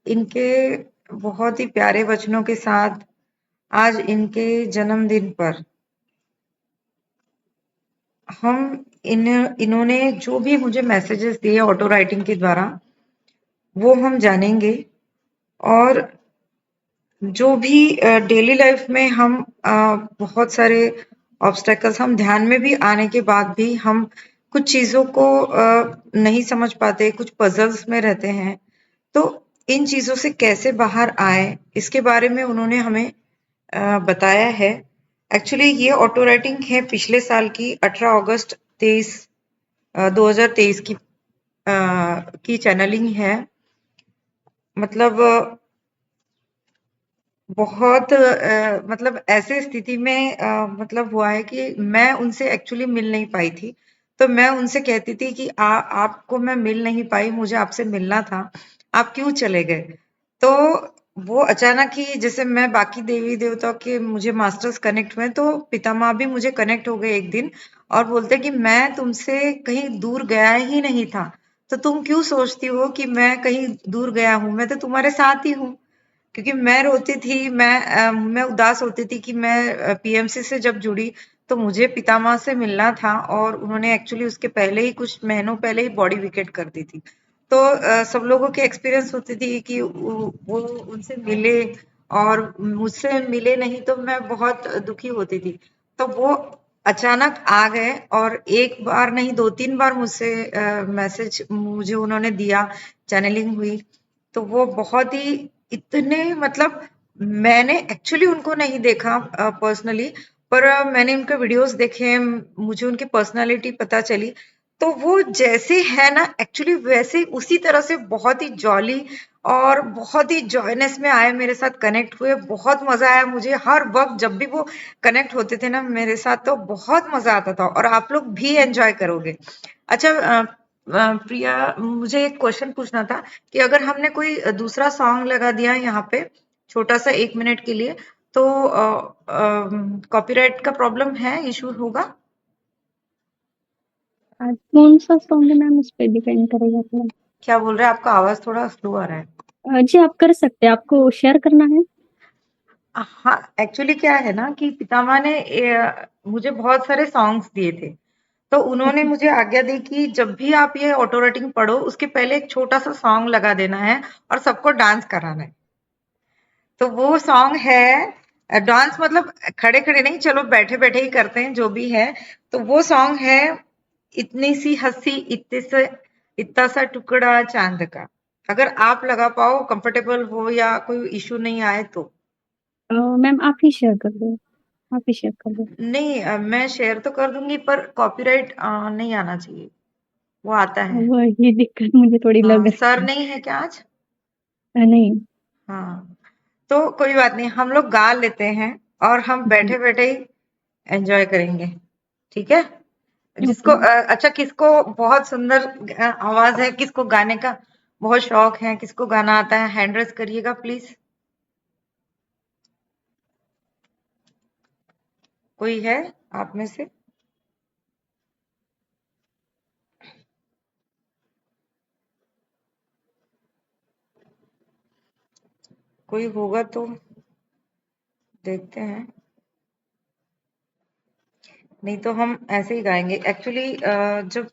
इनके बहुत ही प्यारे वचनों के साथ आज इनके जन्मदिन पर इन्होंने जो भी मुझे मैसेजेस दिए ऑटो राइटिंग के द्वारा वो हम जानेंगे। और जो भी डेली लाइफ में हम बहुत सारे ऑब्स्टेकल्स हम ध्यान में भी आने के बाद भी हम कुछ चीजों को नहीं समझ पाते, कुछ पजल्स में रहते हैं, तो इन चीजों से कैसे बाहर आए इसके बारे में उन्होंने हमें बताया है। एक्चुअली ये ऑटो राइटिंग है पिछले साल की 18 अगस्त 2023 की चैनलिंग है। मतलब बहुत मतलब ऐसे स्थिति में मतलब हुआ है कि मैं उनसे एक्चुअली मिल नहीं पाई थी। तो मैं उनसे कहती थी कि आपको मैं मिल नहीं पाई, मुझे आपसे मिलना था, आप क्यों चले गए? तो वो अचानक ही जैसे मैं बाकी देवी देवताओं के मुझे मास्टर्स कनेक्ट हुए, तो पितामह भी मुझे कनेक्ट हो गए एक दिन और बोलते कि मैं तुमसे कहीं दूर गया ही नहीं था, तो तुम क्यों सोचती हो कि मैं कहीं दूर गया हूँ? मैं तो तुम्हारे साथ ही हूँ। क्योंकि मैं रोती थी, मैं उदास होती थी कि मैं पीएमसी से जब जुड़ी तो मुझे पितामह से मिलना था और उन्होंने एक्चुअली उसके पहले ही कुछ महीनों पहले ही बॉडी विकेट कर दी थी। तो सब लोगों की एक्सपीरियंस होती थी कि वो उनसे मिले और मुझसे मिले नहीं तो मैं बहुत दुखी होती थी। तो वो अचानक आ गए और एक बार नहीं 2-3 बार मुझसे मैसेज मुझे उन्होंने दिया, चैनलिंग हुई। तो वो बहुत ही इतने मतलब मैंने एक्चुअली उनको नहीं देखा पर्सनली, पर मैंने उनके वीडियोस देखे, मुझे उनकी पर्सनालिटी पता चली। तो वो जैसे है ना एक्चुअली वैसे उसी तरह से बहुत ही जॉली और बहुत ही जॉयनेस में आए, मेरे साथ कनेक्ट हुए, बहुत मजा आया मुझे हर वक्त जब भी वो कनेक्ट होते थे ना मेरे साथ, तो बहुत मजा आता था और आप लोग भी एंजॉय करोगे। अच्छा प्रिया, मुझे एक क्वेश्चन पूछना था कि अगर हमने कोई दूसरा सॉन्ग लगा दिया यहाँ पे छोटा सा 1 मिनट के लिए, तो कॉपीराइट का प्रॉब्लम है, इशू होगा? कौन सा सॉन्ग है मैम, उस पर डिपेंड करेगा थोड़ा। क्या बोल रहे हैं? आपका आवाज थोड़ा स्लो आ रहा है। जी आप कर सकते हैं, आपको शेयर करना है। हाँ, एक्चुअली क्या है ना कि पितामह ने मुझे बहुत सारे सॉन्ग्स दिए थे। तो उन्होंने ओके। मुझे आज्ञा दी कि जब भी आप ये ऑटो राइटिंग पढ़ो उसके पहले एक छोटा सा सॉन्ग लगा देना है और सबको डांस कराना है। तो वो सॉन्ग है, डांस मतलब खड़े खड़े नहीं, चलो बैठे बैठे ही करते हैं जो भी है। तो वो सॉन्ग है इतनी सी हंसी इतना सा टुकड़ा चांद का। अगर आप लगा पाओ, कंफर्टेबल हो या कोई इशू नहीं आए तो। मैम आप ही शेयर कर दो, आप ही शेयर कर दो। नहीं, मैं शेयर तो कर दूंगी पर कॉपीराइट नहीं आना चाहिए। वो आता है। वही दिक्कत मुझे थोड़ी हाँ, लग सर रही नहीं है क्या आज? है। नहीं। हाँ, तो कोई बात नहीं, हम लोग गा लेते हैं और हम जी। बैठे बैठे ही एंजॉय करेंगे। ठीक है? जिसको ओके। अच्छा, किसको बहुत सुंदर आवाज है, किसको गाने का बहुत शौक है, किसको गाना आता है, हैंड रेस करिएगा प्लीज। कोई है आप में से? कोई होगा तो देखते हैं, नहीं तो हम ऐसे ही गाएंगे। एक्चुअली जब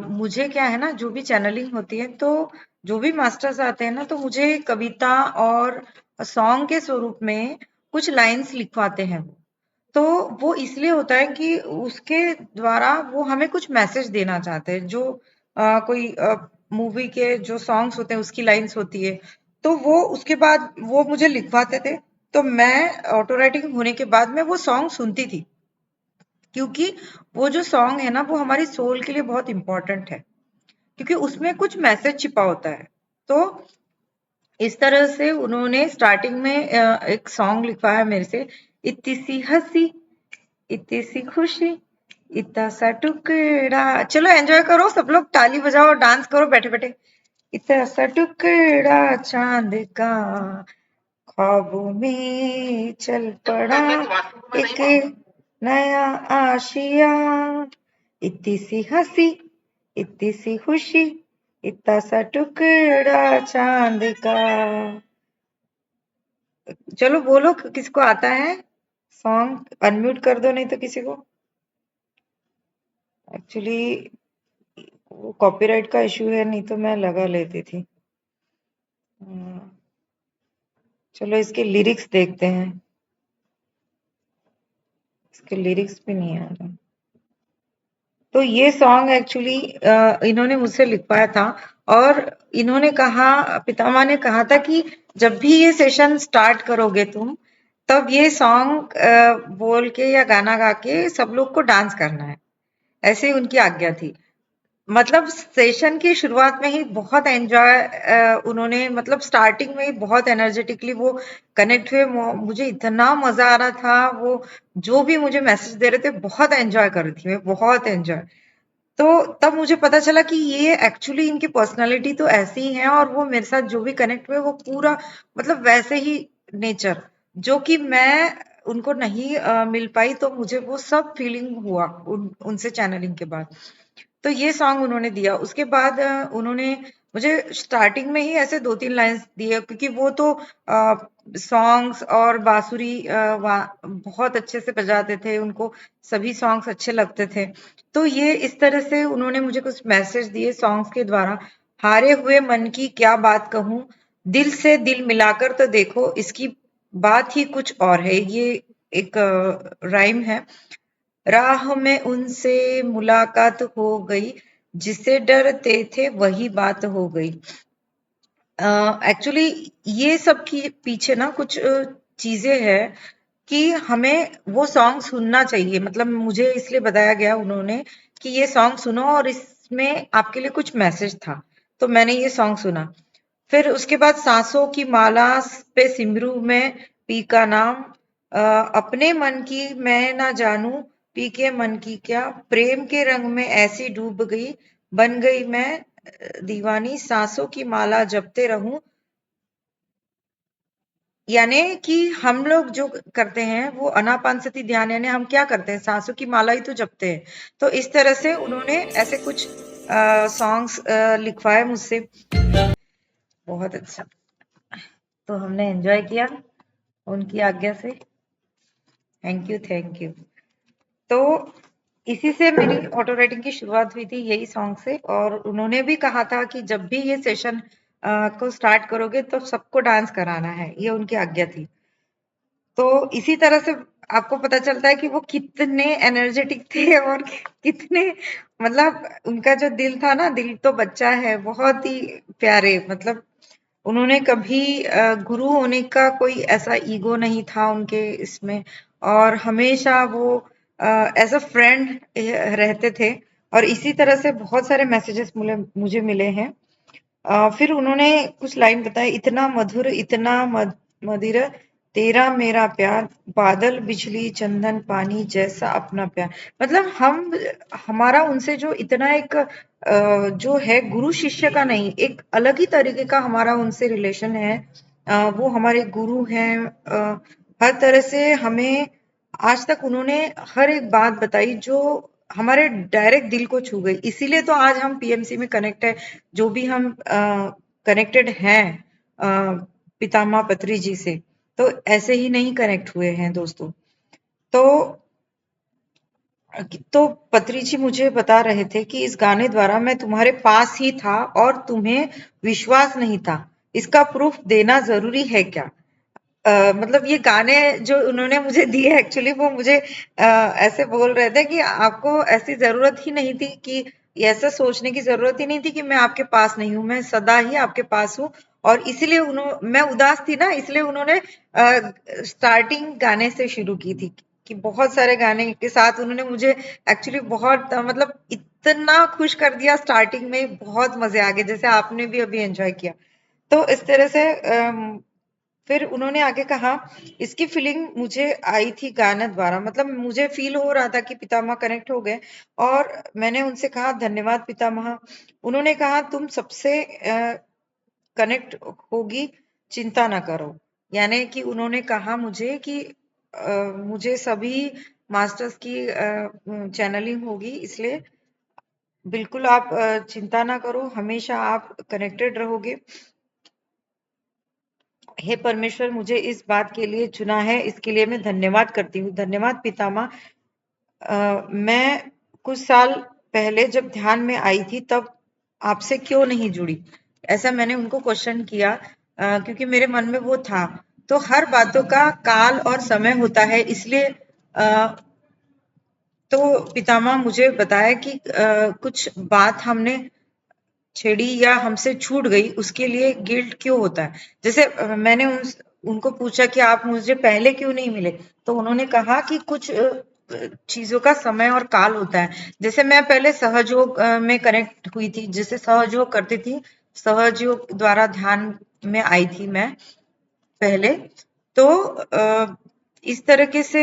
मुझे क्या है ना, जो भी चैनलिंग होती है तो जो भी मास्टर्स आते हैं ना, तो मुझे कविता और सॉन्ग के स्वरूप में कुछ लाइंस लिखवाते हैं वो। तो वो इसलिए होता है कि उसके द्वारा वो हमें कुछ मैसेज देना चाहते हैं। जो कोई मूवी के जो सॉन्ग्स होते हैं उसकी लाइंस होती है, तो वो उसके बाद वो मुझे लिखवाते थे। तो मैं ऑटो राइटिंग होने के बाद मैं वो सॉन्ग सुनती थी, क्योंकि वो जो सॉन्ग है ना वो हमारी सोल के लिए बहुत इंपॉर्टेंट है, क्योंकि उसमें कुछ मैसेज छिपा होता है। तो इस तरह से उन्होंने स्टार्टिंग में एक सॉन्ग लिखवाया मेरे से, इतनी सी हंसी इतनी सी खुशी इतना सा टुकड़ा। चलो एंजॉय करो, सब लोग ताली बजाओ, डांस करो बैठे बैठे। इतना सा टुकड़ा चांद का ख्वाबों में चल पड़ा, एक नया आशिया, इतनी सी हंसी इतनी सी खुशी इतना सा टुकड़ा चांद का। चलो बोलो किसको आता है सॉन्ग, अनम्यूट कर दो नहीं तो किसी को। एक्चुअली वो कॉपीराइट का इशू है, नहीं तो मैं लगा लेती थी। हम्म, चलो इसके लिरिक्स देखते हैं। इसके लिरिक्स भी नहीं आ रहे। तो ये सॉन्ग एक्चुअली इन्होंने मुझसे लिखवाया था। और इन्होंने कहा, पितामह ने कहा था कि जब भी ये सेशन स्टार्ट करोगे तुम, तब ये सॉन्ग बोल के या गाना गा के सब लोग को डांस करना है। ऐसे ही उनकी आज्ञा थी। मतलब सेशन की शुरुआत में ही बहुत एंजॉय उन्होंने, मतलब स्टार्टिंग में ही बहुत एनर्जेटिकली वो कनेक्ट हुए। मुझे इतना मजा आ रहा था। वो जो भी मुझे मैसेज दे रहे थे, बहुत एंजॉय कर रही थी मैं, बहुत एंजॉय। तो तब मुझे पता चला कि ये एक्चुअली इनकी पर्सनालिटी तो ऐसी ही है, और वो मेरे साथ जो भी कनेक्ट हुए वो पूरा मतलब वैसे ही नेचर, जो कि मैं उनको नहीं मिल पाई, तो मुझे वो सब फीलिंग हुआ उनसे चैनलिंग के बाद। तो ये सॉन्ग उन्होंने दिया। उसके बाद उन्होंने मुझे स्टार्टिंग में ही ऐसे 2-3 लाइन्स दिए, क्योंकि वो तो सॉन्ग्स और बांसुरी बहुत अच्छे से बजाते थे, उनको सभी सॉन्ग्स अच्छे लगते थे। तो ये इस तरह से उन्होंने मुझे कुछ मैसेज दिए सॉन्ग्स के द्वारा। हारे हुए मन की क्या बात कहूँ, दिल से दिल मिलाकर तो देखो, इसकी बात ही कुछ और है। ये एक राइम है। राह में उनसे मुलाकात हो गई, जिसे डरते थे वही बात हो गई। एक्चुअली ये सब के पीछे ना कुछ चीजें हैं कि हमें वो सॉन्ग सुनना चाहिए। मतलब मुझे इसलिए बताया गया उन्होंने कि ये सॉन्ग सुनो, और इसमें आपके लिए कुछ मैसेज था, तो मैंने ये सॉन्ग सुना। फिर उसके बाद सांसों की माला पे सिमरू में पी का नाम, अपने मन की मैं ना जानू, पी के मन की क्या, प्रेम के रंग में ऐसी डूब गई, बन गई मैं दीवानी, सांसों की माला जपते रहूं। यानी कि हम लोग जो करते हैं वो अनापानसती ध्यान, यानी हम क्या करते हैं, सांसों की माला ही तो जपते हैं। तो इस तरह से उन्होंने ऐसे कुछ सॉन्ग्स लिखवाए मुझसे। बहुत अच्छा। तो हमने एंजॉय किया उनकी आज्ञा से। Thank you, thank you. तो इसी से मेरी ऑटो राइटिंग की शुरुआत हुई थी, यही सॉन्ग से। और उन्होंने भी कहा था कि जब भी ये सेशन को स्टार्ट करोगे तो सबको डांस कराना है, ये उनकी आज्ञा थी। तो इसी तरह से आपको पता चलता है कि वो कितने एनर्जेटिक थे, और कितने मतलब उनका जो दिल था ना, दिल तो बच्चा है, बहुत ही प्यारे। मतलब उन्होंने कभी गुरु होने का कोई ऐसा ईगो नहीं था उनके इसमें, और हमेशा वो एज अ फ्रेंड रहते थे। और इसी तरह से बहुत सारे मैसेजेस मुझे मिले हैं। फिर उन्होंने कुछ लाइन बताई, इतना मधुर इतना मदिर तेरा मेरा प्यार, बादल बिजली चंदन पानी जैसा अपना प्यार। मतलब हम हमारा उनसे जो इतना एक जो है गुरु शिष्य का नहीं, एक अलग ही तरीके का हमारा उनसे रिलेशन है। वो हमारे गुरु हैं। हर तरह से हमें आज तक उन्होंने हर एक बात बताई जो हमारे डायरेक्ट दिल को छू गई। इसीलिए तो आज हम पीएमसी में कनेक्ट है, जो भी हम कनेक्टेड हैं अ, पितामह पत्री जी से, तो ऐसे ही नहीं कनेक्ट हुए हैं दोस्तों। तो तो पत्री जी मुझे बता रहे थे कि इस गाने द्वारा मैं तुम्हारे पास ही था और तुम्हें विश्वास नहीं था, इसका प्रूफ देना जरूरी है क्या। मतलब ये गाने जो उन्होंने मुझे दिए, एक्चुअली वो मुझे ऐसे बोल रहे थे कि आपको ऐसी जरूरत ही नहीं थी, कि ऐसा सोचने की जरूरत ही नहीं थी कि मैं आपके पास नहीं हूँ, मैं सदा ही आपके पास हूँ। और इसीलिए उन्होंने, मैं उदास थी ना, इसलिए उन्होंने स्टार्टिंग गाने से शुरू की थी, कि बहुत सारे गाने के साथ उन्होंने मुझे एक्चुअली बहुत मतलब इतना खुश कर दिया स्टार्टिंग में, बहुत मजे आ गए, जैसे आपने भी अभी एंजॉय किया। तो इस तरह से फिर उन्होंने आगे कहा, इसकी फीलिंग मुझे आई थी गाने द्वारा। मतलब मुझे फील हो रहा था कि पितामह कनेक्ट हो गए। और मैंने उनसे कहा, धन्यवाद पितामह। उन्होंने कहा, तुम सबसे कनेक्ट होगी, चिंता ना करो। यानी कि उन्होंने कहा मुझे कि मुझे सभी मास्टर्स की चैनलिंग होगी, इसलिए बिल्कुल आप चिंता ना करो, हमेशा आप कनेक्टेड रहोगे। हे परमेश्वर, मुझे इस बात के लिए चुना है, इसके लिए मैं धन्यवाद करती हूँ। धन्यवाद पितामह। मैं कुछ साल पहले जब ध्यान में आई थी तब आपसे क्यों नहीं जुड़ी, ऐसा मैंने उनको क्वेश्चन किया, क्योंकि मेरे मन में वो था। तो हर बातों का काल और समय होता है, इसलिए तो पितामह मुझे बताया कि कुछ बात हमने छेड़ी या हमसे छूट गई, उसके लिए गिल्ट क्यों होता है। जैसे मैंने उनको पूछा कि आप मुझे पहले क्यों नहीं मिले, तो उन्होंने कहा कि कुछ चीजों का समय और काल होता है। जैसे मैं पहले सहयोग में कनेक्ट हुई थी, जैसे सहयोग करती थी, सहयोग द्वारा ध्यान में आई थी मैं पहले। तो इस तरीके से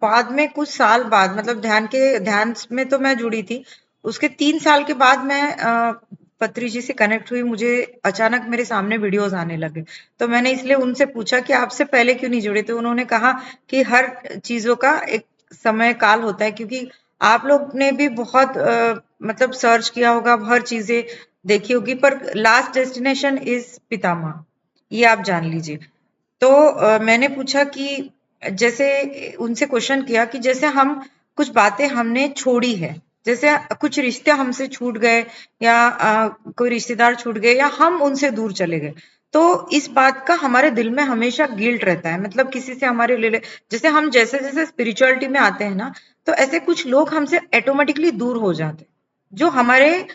बाद में कुछ साल बाद, मतलब ध्यान में तो मैं जुड़ी थी, उसके 3 साल के बाद मैं पत्री जी से कनेक्ट हुई। मुझे अचानक मेरे सामने वीडियोस आने लगे, तो मैंने इसलिए उनसे पूछा कि आपसे पहले क्यों नहीं जुड़े। तो उन्होंने कहा कि हर चीजों का एक समय काल होता है, क्योंकि आप लोग ने भी बहुत मतलब सर्च किया होगा, हर चीजें देखी होगी, पर लास्ट डेस्टिनेशन इज पितामह, ये आप जान लीजिए। तो मैंने पूछा कि जैसे उनसे क्वेश्चन किया कि जैसे हम कुछ बातें हमने छोड़ी है, जैसे कुछ रिश्ते हमसे छूट गए, या कोई रिश्तेदार छूट गए, या हम उनसे दूर चले गए, तो इस बात का हमारे दिल में हमेशा गिल्ट रहता है। मतलब किसी से हमारे जैसे हम जैसे जैसे स्पिरिचुअलिटी में आते हैं ना, तो ऐसे कुछ लोग हमसे ऑटोमेटिकली दूर हो जाते हैं, जो हमारे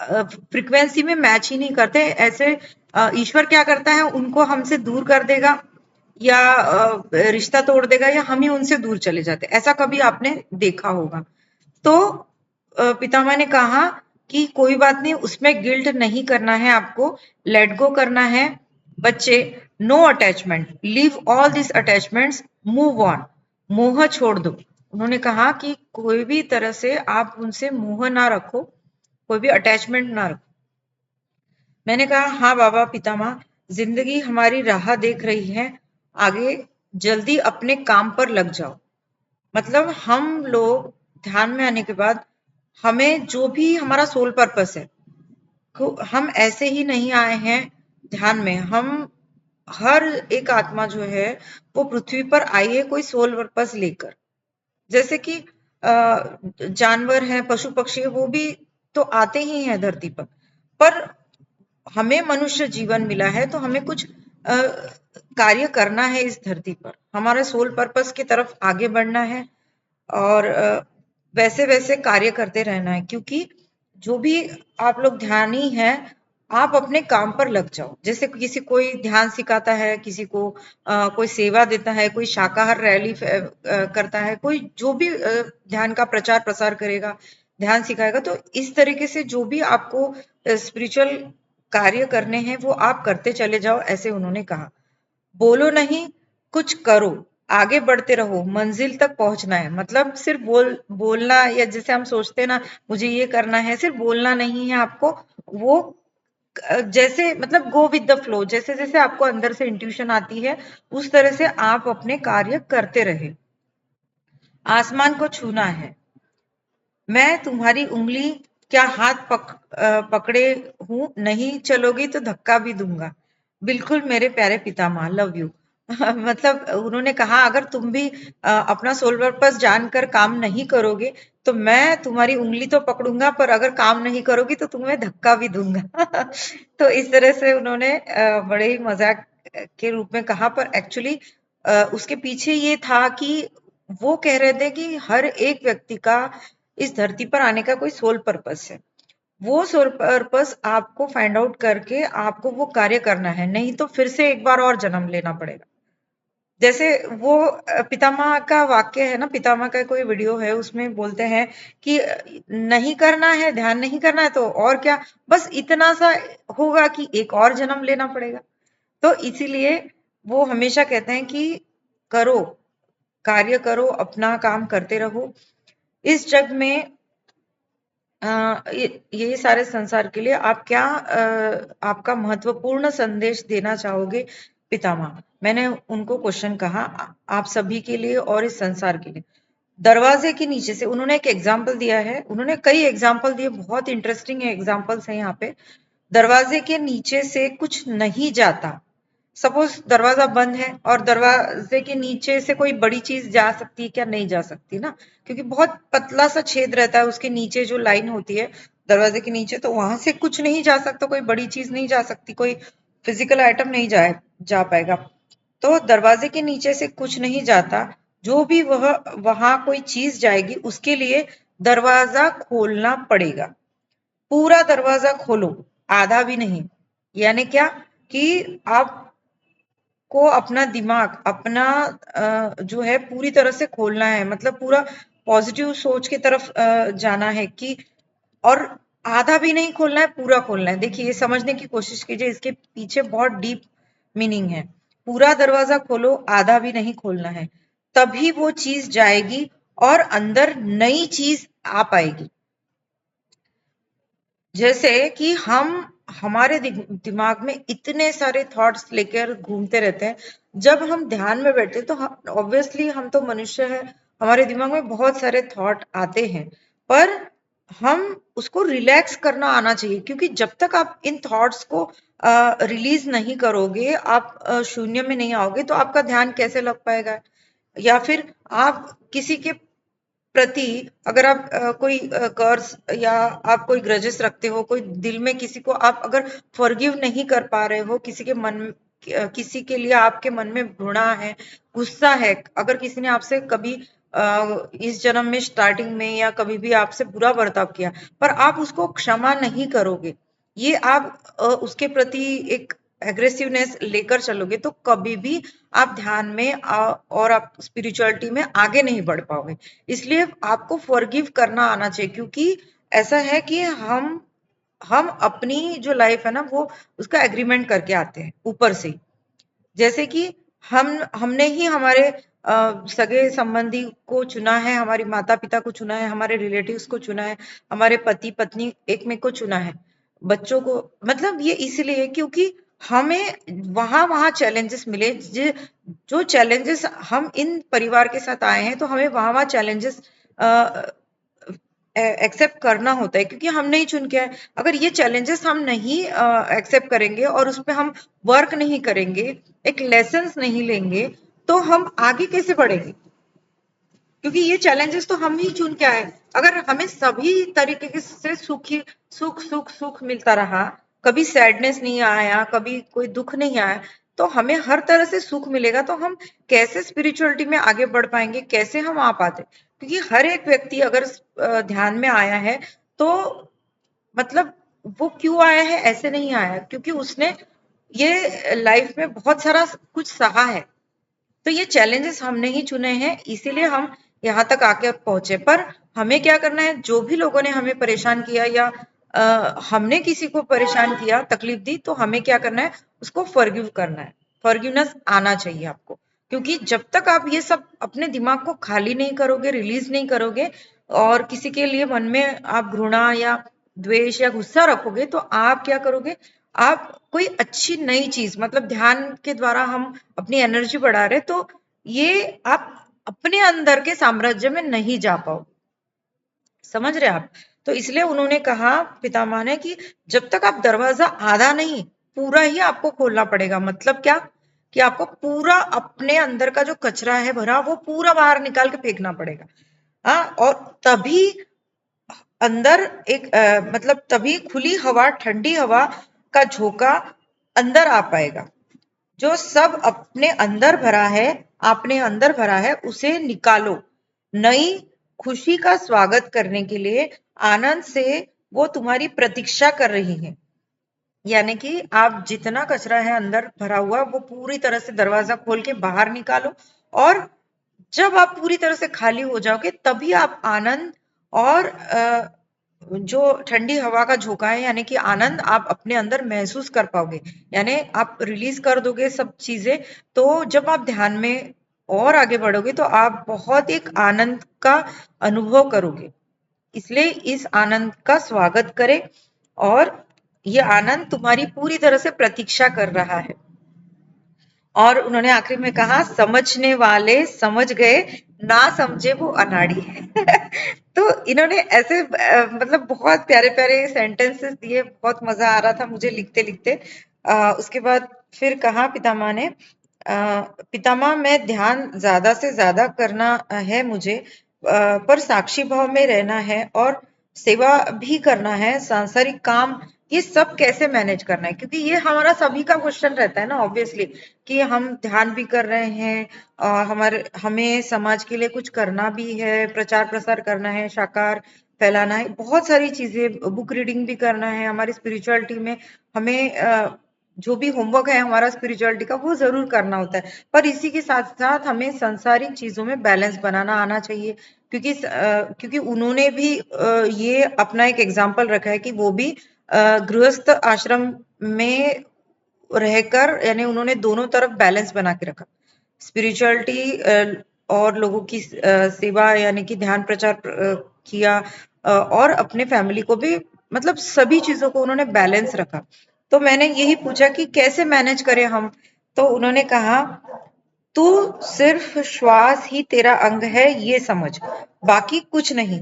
फ्रीक्वेंसी में मैच ही नहीं करते। ऐसे ईश्वर क्या करता है, उनको हमसे दूर कर देगा, या रिश्ता तोड़ देगा, या हम ही उनसे दूर चले जाते, ऐसा कभी आपने देखा होगा। तो पितामह ने कहा कि कोई बात नहीं, उसमें गिल्ट नहीं करना है आपको, लेट गो करना है। बच्चे, no attachment, leave all this attachments, move on, मोह छोड़ दो। उन्होंने कहा कि कोई भी तरह से आप उनसे मोह ना रखो, कोई भी अटैचमेंट ना रखो। मैंने कहा हाँ बाबा पितामह, जिंदगी हमारी राह देख रही है, आगे जल्दी अपने काम पर लग जाओ। मतलब हम लोग ध्यान में आने के बाद, हमें जो भी हमारा सोल पर्पस है, हम ऐसे ही नहीं आए हैं ध्यान में। हम हर एक आत्मा जो है वो पृथ्वी पर आई है कोई सोल पर्पस लेकर। जैसे कि जानवर हैं, पशु पक्षी है, वो भी तो आते ही हैं धरती पर हमें मनुष्य जीवन मिला है, तो हमें कुछ कार्य करना है इस धरती पर, हमारे सोल पर्पस की तरफ आगे बढ़ना है, और वैसे वैसे कार्य करते रहना है। क्योंकि जो भी आप लोग ध्यानी हैं, आप अपने काम पर लग जाओ। जैसे किसी कोई ध्यान सिखाता है, किसी को कोई सेवा देता है, कोई शाकाहार रैली करता है, कोई जो भी ध्यान का प्रचार प्रसार करेगा, ध्यान सिखाएगा, तो इस तरीके से जो भी आपको स्पिरिचुअल कार्य करने हैं वो आप करते चले जाओ, ऐसे उन्होंने कहा। बोलो नहीं, कुछ करो, आगे बढ़ते रहो, मंजिल तक पहुंचना है। मतलब सिर्फ बोलना, या जैसे हम सोचते हैं ना मुझे ये करना है, सिर्फ बोलना नहीं है आपको। वो जैसे मतलब गो विद द फ्लो, जैसे जैसे आपको अंदर से इंट्यूशन आती है, उस तरह से आप अपने कार्य करते रहे। आसमान को छूना है, मैं तुम्हारी उंगली क्या हाथ पकड़े हूं, नहीं चलोगी तो धक्का भी दूंगा। बिल्कुल मेरे प्यारे पितामह, लव यू। मतलब उन्होंने कहा अगर तुम भी अपना सोल पर्पस जानकर काम नहीं करोगे, तो मैं तुम्हारी उंगली तो पकड़ूंगा, पर अगर काम नहीं करोगी तो तुम्हें धक्का भी दूंगा। तो इस तरह से उन्होंने बड़े ही मजाक के रूप में कहा, पर एक्चुअली उसके पीछे ये था कि वो कह रहे थे कि हर एक व्यक्ति का इस धरती पर आने का कोई सोल पर्पस है। वो सोल पर्पस आपको फाइंड आउट करके आपको वो कार्य करना है, नहीं तो फिर से एक बार और जन्म लेना पड़ेगा। जैसे वो पितामह का वाक्य है ना, पितामह का कोई वीडियो है, उसमें बोलते हैं कि नहीं करना है, ध्यान नहीं करना है, तो और क्या, बस इतना सा होगा कि एक और जन्म लेना पड़ेगा। तो इसीलिए वो हमेशा कहते हैं कि करो, कार्य करो, अपना काम करते रहो। इस जग में ये सारे संसार के लिए आप क्या आपका महत्वपूर्ण संदेश देना चाहोगे पितामह? मैंने उनको क्वेश्चन कहा, आप सभी के लिए और इस संसार के लिए। दरवाजे के नीचे से उन्होंने एक एग्जाम्पल दिया है, उन्होंने कई एग्जाम्पल दिए, बहुत इंटरेस्टिंग एग्जाम्पल्स हैं यहाँ पे। दरवाजे के नीचे से कुछ नहीं जाता। सपोज दरवाजा बंद है और दरवाजे के नीचे से कोई बड़ी चीज जा सकती है क्या? नहीं जा सकती ना, क्योंकि बहुत पतला सा छेद रहता है उसके नीचे, जो लाइन होती है दरवाजे के नीचे, तो वहां से कुछ नहीं जा सकता, कोई बड़ी चीज नहीं जा सकती, कोई फिजिकल आइटम नहीं जा पाएगा। तो दरवाजे के नीचे से कुछ नहीं जाता, जो भी वह वहां कोई चीज जाएगी उसके लिए दरवाजा खोलना पड़ेगा। पूरा दरवाजा खोलो, आधा भी नहीं। यानी क्या कि आप को अपना दिमाग, अपना जो है पूरी तरह से खोलना है, मतलब पूरा पॉजिटिव सोच की तरफ जाना है कि, और आधा भी नहीं खोलना है, पूरा खोलना है। देखिए, ये समझने की कोशिश कीजिए, इसके पीछे बहुत डीप मीनिंग है। पूरा दरवाजा खोलो, आधा भी नहीं खोलना है, तभी वो चीज जाएगी और अंदर नई चीज आ पाएगी। जैसे कि हम हमारे दिमाग में इतने सारे थॉट्स लेकर घूमते रहते हैं। जब हम ध्यान में बैठते हैं तो ऑब्वियसली हम तो मनुष्य है, हमारे दिमाग में बहुत सारे थॉट आते हैं, पर हम उसको रिलैक्स करना आना चाहिए, क्योंकि जब तक आप इन थॉट्स को रिलीज नहीं करोगे, आप शून्य में नहीं आओगे, तो आपका ध्यान कैसे लग पाएगा? या फिर आप किसी के प्रति, अगर आप कोई कर्ज या आप कोई ग्रजेस रखते हो, कोई दिल में किसी को आप अगर फॉरगिव नहीं कर पा रहे हो, किसी के मन किसी के लिए आपके मन में घृणा है, गुस्सा है, अगर किसी ने आपसे कभी इस जन्म में स्टार्टिंग में या कभी भी आपसे बुरा बर्ताव किया, पर आप उसको क्षमा नहीं करोगे, ये आप उसके प्रति एक एग्रेसिवनेस लेकर चलोगे, तो कभी भी आप ध्यान में और आप स्पिरिचुअलिटी में आगे नहीं बढ़ पाओगे। इसलिए आपको फॉरगिव करना आना चाहिए, क्योंकि ऐसा है कि हम अपनी जो लाइफ है ना, वो उसका एग्रीमेंट करके आते हैं ऊपर से। जैसे कि हमने ही हमारे सगे संबंधी को चुना है, हमारी माता पिता को चुना है, हमारे रिलेटिव्स को चुना है, हमारे पति पत्नी एक में को चुना है, बच्चों को, मतलब ये इसलिए क्योंकि हमें वहां वहां चैलेंजेस मिले, जो चैलेंजेस हम इन परिवार के साथ आए हैं, तो हमें वहां वहां चैलेंजेस एक्सेप्ट करना होता है, क्योंकि हम नहीं चुन के आए। अगर ये चैलेंजेस हम नहीं एक्सेप्ट करेंगे और उस पर हम वर्क नहीं करेंगे, एक लेसन्स नहीं लेंगे, तो हम आगे कैसे बढ़ेंगे? क्योंकि ये चैलेंजेस तो हम ही चुन के आए। अगर हमें सभी तरीके से सुख सुख सुख मिलता रहा, कभी सैडनेस नहीं आया, कभी कोई दुख नहीं आया, तो हमें हर तरह से सुख मिलेगा, तो हम कैसे स्पिरिचुअलिटी में आगे बढ़ पाएंगे, कैसे हम आ पाते? क्योंकि हर एक व्यक्ति अगर ध्यान में आया है, तो मतलब वो क्यों आया है? ऐसे नहीं आया क्योंकि उसने ये लाइफ में बहुत सारा कुछ सहा है। तो ये चैलेंजेस हमने ही चुने हैं, इसीलिए हम यहाँ तक आके पहुंचे। पर हमें क्या करना है? जो भी लोगों ने हमें परेशान किया या हमने किसी को परेशान किया, तकलीफ दी, तो हमें क्या करना है? उसको फॉरगिव करना है। फॉरगिवनेस आना चाहिए आपको, क्योंकि जब तक आप ये सब अपने दिमाग को खाली नहीं करोगे, रिलीज नहीं करोगे, और किसी के लिए मन में आप घृणा या द्वेष या गुस्सा रखोगे, तो आप क्या करोगे? आप कोई अच्छी नई चीज, मतलब ध्यान के द्वारा हम अपनी एनर्जी बढ़ा रहे, तो ये आप अपने अंदर के साम्राज्य में नहीं जा पाओ। समझ रहे आप? तो इसलिए उन्होंने कहा, पितामह ने, कि जब तक आप दरवाजा आधा नहीं, पूरा ही आपको खोलना पड़ेगा। मतलब क्या? कि आपको पूरा अपने अंदर का जो कचरा है भरा, वो पूरा बाहर निकाल के फेंकना पड़ेगा। हाँ, और तभी अंदर एक मतलब तभी खुली हवा, ठंडी हवा का झोंका अंदर आ पाएगा। जो सब अपने अंदर भरा है, आपने अंदर भरा है, उसे निकालो। नई खुशी का स्वागत करने के लिए आनंद से वो तुम्हारी प्रतीक्षा कर रही है। यानी कि आप जितना कचरा है अंदर भरा हुआ, वो पूरी तरह से दरवाजा खोल के बाहर निकालो, और जब आप पूरी तरह से खाली हो जाओगे, तभी आप आनंद और जो ठंडी हवा का झोंका है, यानी कि आनंद, आप अपने अंदर महसूस कर पाओगे। यानी आप रिलीज कर दोगे सब चीजें, तो जब आप ध्यान में और आगे बढ़ोगे, तो आप बहुत एक आनंद का अनुभव करोगे। इसलिए इस आनंद का स्वागत करें, और ये आनंद तुम्हारी पूरी तरह से प्रतीक्षा कर रहा है। और उन्होंने आखिर में कहा, समझने वाले समझ गए, ना समझे वो अनाड़ी है। तो इन्होंने ऐसे मतलब बहुत प्यारे प्यारे सेंटेंसेस दिए, बहुत मजा आ रहा था मुझे लिखते लिखते। उसके बाद फिर कहा पितामह ने, पितामह मैं ध्यान ज्यादा से ज्यादा करना है मुझे, पर साक्षी भाव में रहना है और सेवा भी करना है, सांसारिक काम ये सब कैसे मैनेज करना है, क्योंकि ये हमारा सभी का क्वेश्चन रहता है ना ऑब्वियसली, कि हम ध्यान भी कर रहे हैं, हमारे हमें समाज के लिए कुछ करना भी है, प्रचार प्रसार करना है, शाकाहार फैलाना है, बहुत सारी चीजें, बुक रीडिंग भी करना है, हमारी स्पिरिचुअलिटी में हमें जो भी होमवर्क है हमारा स्पिरिचुअलिटी का वो जरूर करना होता है, पर इसी के साथ साथ हमें सांसारिक चीजों में बैलेंस बनाना आना चाहिए, क्योंकि उन्होंने भी ये अपना एक एग्जाम्पल रखा है कि वो भी गृहस्थ आश्रम में रहकर, यानी उन्होंने दोनों तरफ बैलेंस बना के रखा, स्पिरिचुअलिटी और लोगों की सेवा, यानी कि ध्यान प्रचार किया, और अपने फैमिली को भी, मतलब सभी चीजों को उन्होंने बैलेंस रखा। तो मैंने यही पूछा कि कैसे मैनेज करें हम, तो उन्होंने कहा तू सिर्फ श्वास ही तेरा अंग है ये समझ, बाकी कुछ नहीं,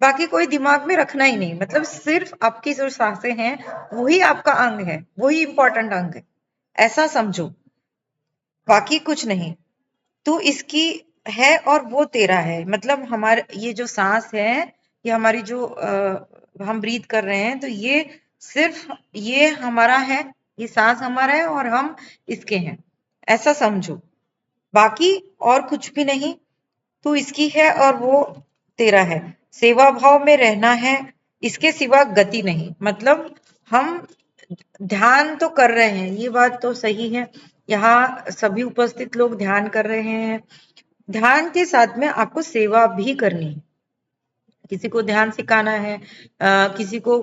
बाकी कोई दिमाग में रखना ही नहीं, मतलब सिर्फ आपकी जो सांसें हैं वही आपका अंग है, वही इंपॉर्टेंट अंग है, ऐसा समझो, बाकी कुछ नहीं। तू इसकी है और वो तेरा है, मतलब हमारे ये जो सांस है, ये हमारी जो हम ब्रीथ कर रहे हैं, तो ये सिर्फ ये हमारा है, ये सांस हमारा है और हम इसके हैं, ऐसा समझो, बाकी और कुछ भी नहीं, तू इसकी है और वो तेरा है, सेवा भाव में रहना है, इसके सिवा गति नहीं, मतलब हम ध्यान तो कर रहे हैं, ये बात तो सही है, यहाँ सभी उपस्थित लोग ध्यान कर रहे हैं, ध्यान के साथ में आपको सेवा भी करनी है, किसी को ध्यान सिखाना है, किसी को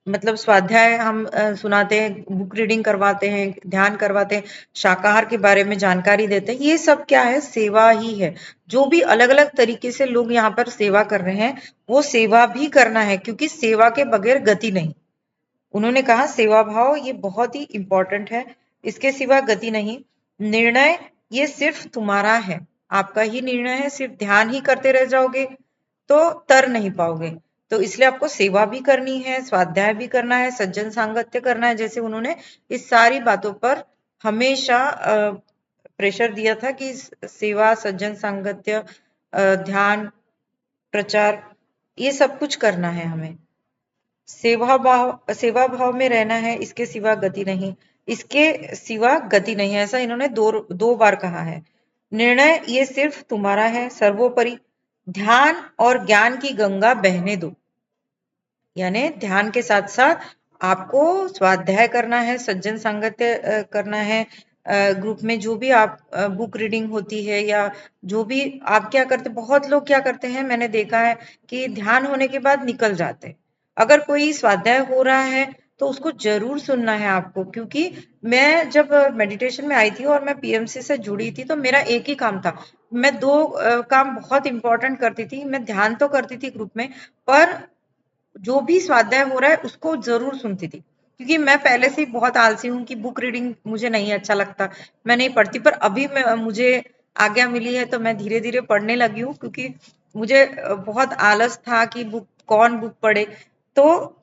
मतलब स्वाध्याय हम सुनाते हैं, बुक रीडिंग करवाते हैं, ध्यान करवाते हैं, शाकाहार के बारे में जानकारी देते हैं, ये सब क्या है, सेवा ही है। जो भी अलग अलग तरीके से लोग यहाँ पर सेवा कर रहे हैं वो सेवा भी करना है, क्योंकि सेवा के बगैर गति नहीं। उन्होंने कहा सेवा भाव ये बहुत ही इंपॉर्टेंट है, इसके सिवा गति नहीं, निर्णय ये सिर्फ तुम्हारा है, आपका ही निर्णय है, सिर्फ ध्यान ही करते रह जाओगे तो तर नहीं पाओगे, तो इसलिए आपको सेवा भी करनी है, स्वाध्याय भी करना है, सज्जन सांगत्य करना है, जैसे उन्होंने इस सारी बातों पर हमेशा प्रेशर दिया था कि सेवा, सज्जन सांगत्य, ध्यान, प्रचार, ये सब कुछ करना है हमें, सेवा भाव में रहना है, इसके सिवा गति नहीं, इसके सिवा गति नहीं, ऐसा इन्होंने दो बार कहा है, निर्णय ये सिर्फ तुम्हारा है, सर्वोपरि ध्यान और ज्ञान की गंगा बहने दो, यानी ध्यान के साथ साथ आपको स्वाध्याय करना है, सज्जन सांगत्य करना है, ग्रुप में जो भी आप बुक रीडिंग होती है या जो भी आप क्या करते, बहुत लोग क्या करते हैं मैंने देखा है कि ध्यान होने के बाद निकल जाते हैं, अगर कोई स्वाध्याय हो रहा है तो उसको जरूर सुनना है आपको, क्योंकि मैं जब मेडिटेशन में आई थी और मैं पीएमसी से जुड़ी थी तो मेरा एक ही काम था, मैं दो काम बहुत इंपॉर्टेंट करती थी, मैं ध्यान तो करती थी ग्रुप में, पर जो भी स्वाध्याय हो रहा है उसको जरूर सुनती थी, क्योंकि मैं पहले से ही बहुत आलसी हूँ कि बुक रीडिंग मुझे नहीं अच्छा लगता, मैं नहीं पढ़ती, पर अभी मुझे आज्ञा मिली है तो मैं धीरे धीरे पढ़ने लगी हूँ, क्योंकि मुझे बहुत आलस था कि बुक कौन बुक पढ़े, तो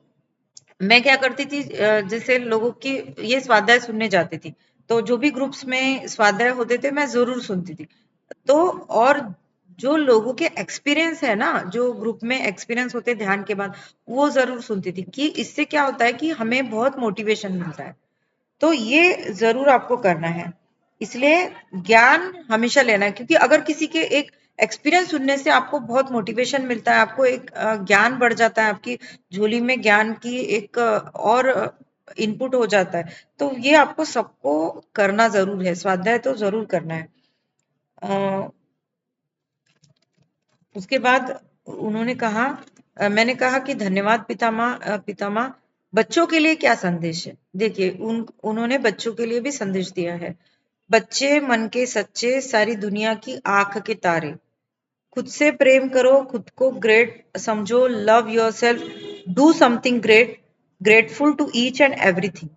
मैं क्या करती थी, जैसे लोगों की ये स्वाध्याय सुनने जाती थी, तो जो भी ग्रुप्स में स्वाध्याय होते थे मैं जरूर सुनती थी, तो और जो लोगों के एक्सपीरियंस है ना, जो ग्रुप में एक्सपीरियंस होते हैं ध्यान के बाद, वो जरूर सुनती थी, कि इससे क्या होता है कि हमें बहुत मोटिवेशन मिलता है, तो ये जरूर आपको करना है, इसलिए ज्ञान हमेशा लेना है, क्योंकि अगर किसी के एक एक्सपीरियंस सुनने से आपको बहुत मोटिवेशन मिलता है, आपको एक ज्ञान बढ़ जाता है, आपकी झोली में ज्ञान की एक और इनपुट हो जाता है, तो ये आपको सबको करना जरूर है, स्वाध्याय तो जरूर करना है। उसके बाद उन्होंने कहा, मैंने कहा कि धन्यवाद पितामह, पितामह बच्चों के लिए क्या संदेश है, देखिए उन्होंने बच्चों के लिए भी संदेश दिया है, बच्चे मन के सच्चे, सारी दुनिया की आंख के तारे, खुद से प्रेम करो, खुद को ग्रेट समझो, love yourself, do something great, grateful to each and everything,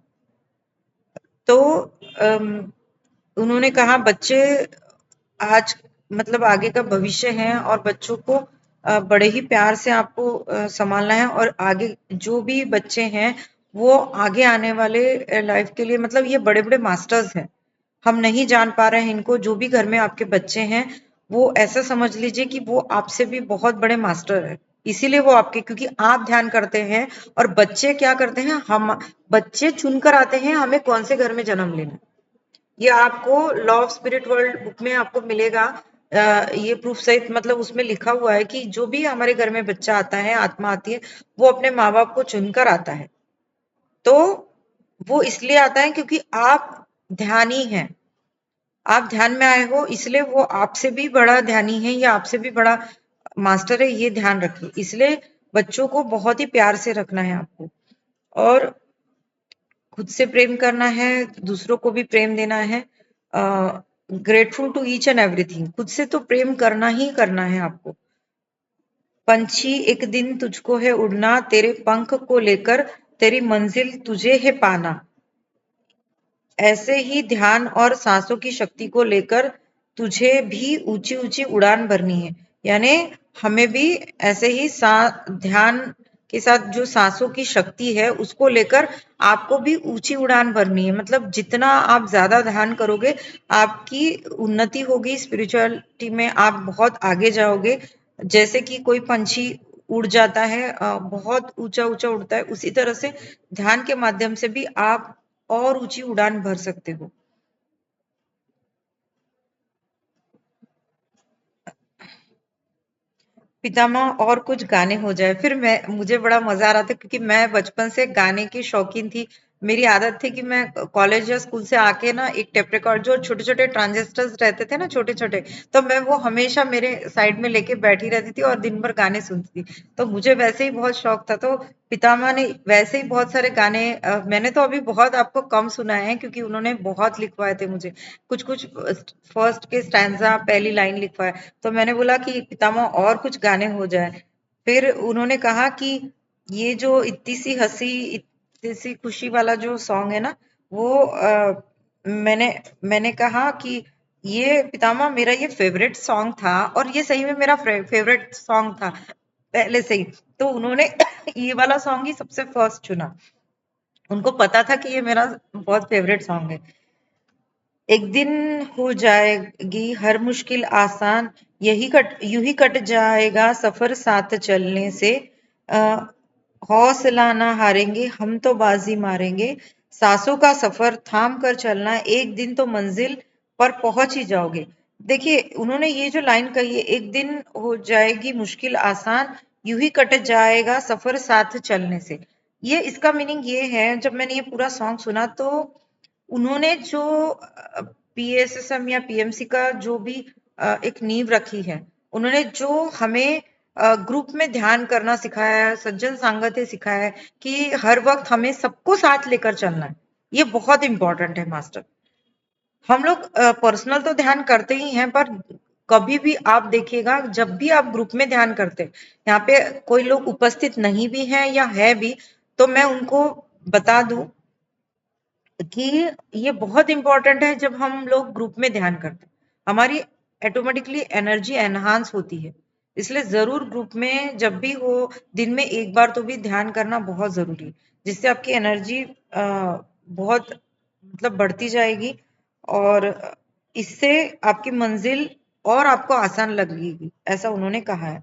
तो उन्होंने कहा बच्चे आज मतलब आगे का भविष्य है और बच्चों को बड़े ही प्यार से आपको संभालना है और आगे जो भी बच्चे हैं वो आगे आने वाले लाइफ के लिए मतलब ये बड़े-बड़े मास्टर्स हैं। हम नहीं जान पा रहे हैं इनको जो भी घर में आपके बच्चे हैं वो ऐसा समझ लीजिए कि वो आपसे भी बहुत बड़े मास्टर है। इसीलिए वो आपके क्योंकि आप ध्यान करते हैं और बच्चे क्या करते हैं हम बच्चे चुनकर आते हैं हमें कौन से घर में जन्म लेना है। ये आपको law of spirit world book में आपको मिलेगा ये प्रूफ सहित मतलब उसमें लिखा हुआ है कि जो भी हमारे घर में बच्चा आता है आत्मा आती है वो अपने माँ बाप को चुनकर आता है तो वो इसलिए आता है क्योंकि आप ध्यानी हैं आप ध्यान में आए हो इसलिए वो आपसे भी बड़ा ध्यानी है या आपसे भी बड़ा मास्टर है ये ध्यान रखिए इसलिए बच्चों को बहुत ही प्यार से रखना है आपको और खुद से प्रेम करना है दूसरों को भी प्रेम देना है grateful to each and everything खुद से तो प्रेम करना ही करना है आपको पंछी एक दिन तुझको है उड़ना तेरे पंख को लेकर तेरी मंजिल तुझे है पाना ऐसे ही ध्यान और सांसों की शक्ति को लेकर तुझे भी ऊंची ऊंची उड़ान भरनी है यानी हमें भी ऐसे ही ध्यान के साथ जो सांसों की शक्ति है उसको लेकर आपको भी ऊंची उड़ान भरनी है मतलब जितना आप ज्यादा ध्यान करोगे आपकी उन्नति होगी स्पिरिचुअलिटी में आप बहुत आगे जाओगे जैसे कि कोई पंछी उड़ जाता है बहुत ऊंचा ऊंचा उड़ता है उसी तरह से ध्यान के माध्यम से भी आप और ऊंची उड़ान भर सकते हो पितामह और कुछ गाने हो जाए फिर मैं मुझे बड़ा मजा आ रहा था क्योंकि मैं बचपन से गाने की शौकीन थी मेरी आदत थी कि मैं कॉलेज या स्कूल से आके ना एक टेप रिकॉर्ड जो छोटे छोटे ट्रांजिस्टर्स रहते थे ना छोटे छोटे तो मैं वो हमेशा मेरे साइड में लेके बैठी रहती थी और दिन भर गाने सुनती थी तो मुझे वैसे ही बहुत शौक था तो पितामह ने वैसे ही बहुत सारे गाने मैंने तो अभी बहुत आपको कम सुनाए हैं क्योंकि उन्होंने बहुत लिखवाए थे मुझे कुछ कुछ फर्स्ट के स्टैंजा पहली लाइन लिखवाए तो मैंने बोला कि पितामह और कुछ गाने हो जाए फिर उन्होंने कहा कि ये जो इतनी सी हंसी इतनी सी खुशी वाला जो सॉन्ग है ना वो मैंने मैंने कहा कि ये पितामह मेरा ये फेवरेट सॉन्ग था और ये सही में मेरा फेवरेट सॉन्ग था पहले से ही तो उन्होंने ये वाला सॉन्ग ही सबसे फर्स्ट चुना उनको पता था कि ये मेरा बहुत फेवरेट सॉन्ग है एक दिन हो जाएगी हर मुश्किल आसान यूं ही कट जाएगा सफर साथ चलने से हौसला ना हारेंगे हम तो बाजी मारेंगे सांसों का सफर थाम कर चलना एक दिन तो मंजिल पर पहुंच ही जाओगे देखिए उन्होंने ये जो लाइन कही है एक दिन हो जाएगी मुश्किल आसान यूं ही कट जाएगा सफर साथ चलने से ये इसका मीनिंग ये है जब मैंने ये पूरा सॉन्ग सुना तो उन्होंने जो पीएसएसएम या पीएमसी का जो भी एक नींव रखी है उन्होंने जो हमें ग्रुप में ध्यान करना सिखाया है सज्जन सांगत्य सिखाया है कि हर वक्त हमें सबको साथ लेकर चलना है ये बहुत इंपॉर्टेंट है मास्टर हम लोग पर्सनल तो ध्यान करते ही हैं पर कभी भी आप देखिएगा जब भी आप ग्रुप में ध्यान करते हैं यहाँ पे कोई लोग उपस्थित नहीं भी हैं या है भी तो मैं उनको बता दूं कि ये बहुत इंपॉर्टेंट है जब हम लोग ग्रुप में ध्यान करते हैं हमारी ऑटोमेटिकली एनर्जी एनहांस होती है इसलिए जरूर ग्रुप में जब भी हो दिन में एक बार तो भी ध्यान करना बहुत जरूरी है जिससे आपकी एनर्जी बहुत मतलब बढ़ती जाएगी और इससे आपकी मंजिल और आपको आसान लगेगी ऐसा उन्होंने कहा है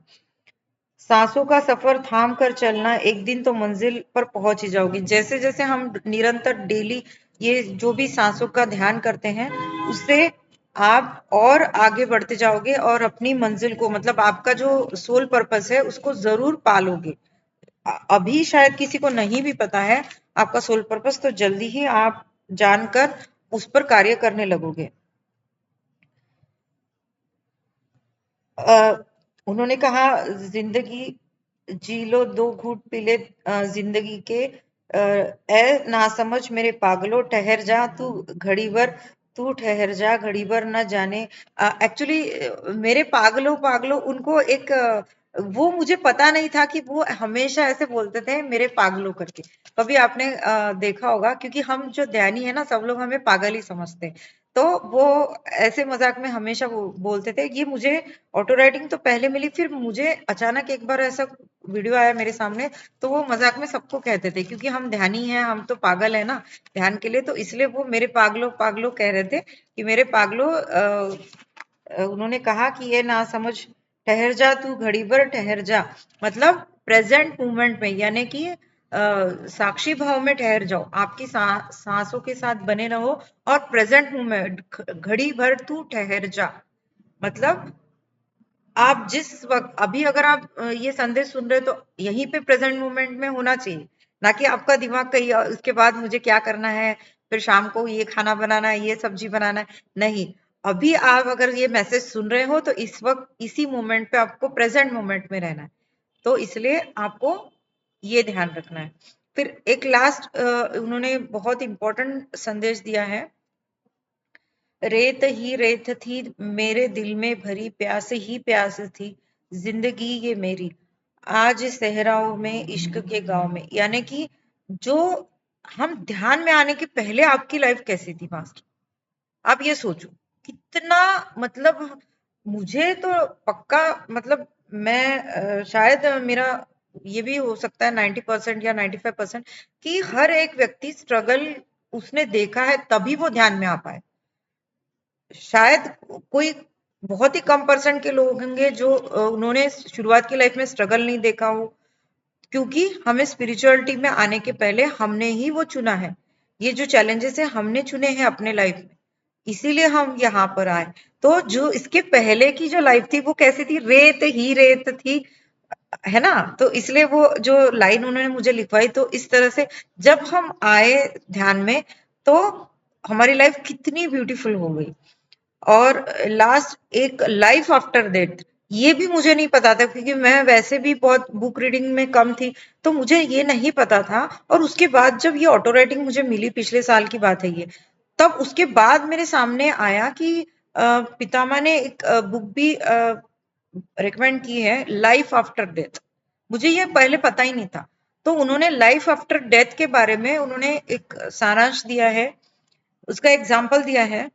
सांसों का सफर थाम कर चलना एक दिन तो मंजिल पर पहुंच ही जाओगी जैसे जैसे हम निरंतर डेली ये जो भी सांसों का ध्यान करते हैं उससे आप और आगे बढ़ते जाओगे और अपनी मंजिल को मतलब आपका जो सोल पर्पस है उसको जरूर पालोगे अभी शायद किसी को नहीं भी पता है आपका सोल पर्पस तो जल्दी ही आप जानकर उस पर कार्य करने लगोगे उन्होंने कहा जिंदगी जी लो दो घूंट पी ले जिंदगी के ए ना समझ मेरे पागलों ठहर जा तू ठहर जा घड़ी भर न जाने एक्चुअली मेरे पागलों पागलों उनको एक वो मुझे पता नहीं था कि वो हमेशा ऐसे बोलते थे मेरे पागलों करके कभी आपने देखा होगा क्योंकि हम जो ध्यानी है ना सब लोग हमें पागल ही समझते हैं तो वो ऐसे मजाक में हमेशा वो बोलते थे। ये मुझे ऑटो राइटिंग तो पहले मिली, फिर मुझे अचानक एक बार ऐसा वीडियो आया मेरे सामने, तो वो मजाक में सबको कहते थे, क्योंकि हम ध्यानी हैं, हम तो पागल है ना ध्यान के लिए, तो इसलिए वो मेरे पागलों पागलों कह रहे थे कि मेरे पागलों उन्होंने कहा कि ये ना समझ, ठहर जा तू घड़ी भर ठहर जा, मतलब प्रेजेंट मोमेंट में, यानी कि साक्षी भाव में ठहर जाओ, आपकी सांसों के साथ बने रहो और प्रेजेंट मोमेंट, घड़ी भर तू ठहर जा, मतलब आप जिस वक्त अभी अगर आप ये संदेश सुन रहे हो तो यहीं पे प्रेजेंट मोमेंट में होना चाहिए, ना कि आपका दिमाग कहीं उसके बाद मुझे क्या करना है, फिर शाम को ये खाना बनाना है, ये सब्जी बनाना है, नहीं। अभी आप अगर ये मैसेज सुन रहे हो तो इस वक्त इसी मोमेंट पे आपको प्रेजेंट मोमेंट में रहना है, तो इसलिए आपको ये ध्यान रखना है। फिर एक लास्ट उन्होंने बहुत इंपॉर्टेंट संदेश दिया है, रेत ही रेत थी मेरे दिल में भरी, प्यास ही प्यास थी जिंदगी ये मेरी, आज सहराओं में इश्क के गांव में, यानी कि जो हम ध्यान में आने के पहले आपकी लाइफ कैसी थी मास्टर, आप ये सोचो कितना, मतलब मुझे तो पक्का, मतलब मैं शायद मेरा ये भी हो सकता है 90% या 95% कि हर एक व्यक्ति स्ट्रगल उसने देखा है तभी वो ध्यान में आ पाए। शायद कोई बहुत ही कम परसेंट के लोग होंगे जो उन्होंने शुरुआत की लाइफ में स्ट्रगल नहीं देखा हो, क्योंकि हमें स्पिरिचुअलिटी में आने के पहले हमने ही वो चुना है, ये जो चैलेंजेस है हमने चुने हैं अपने लाइफ में, इसीलिए हम यहाँ पर आए। तो जो इसके पहले की जो लाइफ थी वो कैसी थी, रेत ही रेत थी, है ना। तो इसलिए वो जो लाइन उन्होंने मुझे लिखवाई, तो इस तरह से जब हम आए ध्यान में तो हमारी लाइफ कितनी ब्यूटीफुल हो गई। और लास्ट एक लाइफ आफ्टर डेथ, ये भी मुझे नहीं पता था, क्योंकि मैं वैसे भी बहुत बुक रीडिंग में कम थी, तो मुझे ये नहीं पता था। और उसके बाद जब ये ऑटो राइटिंग मुझे मिली, पिछले साल की बात है ये, तब उसके बाद मेरे सामने आया कि पितामह ने एक बुक भी रिकमेंड की है, लाइफ आफ्टर डेथ। मुझे ये पहले पता ही नहीं था, तो उन्होंने लाइफ आफ्टर डेथ के बारे में उन्होंने एक सारांश दिया है, उसका एग्जाम्पल दिया है।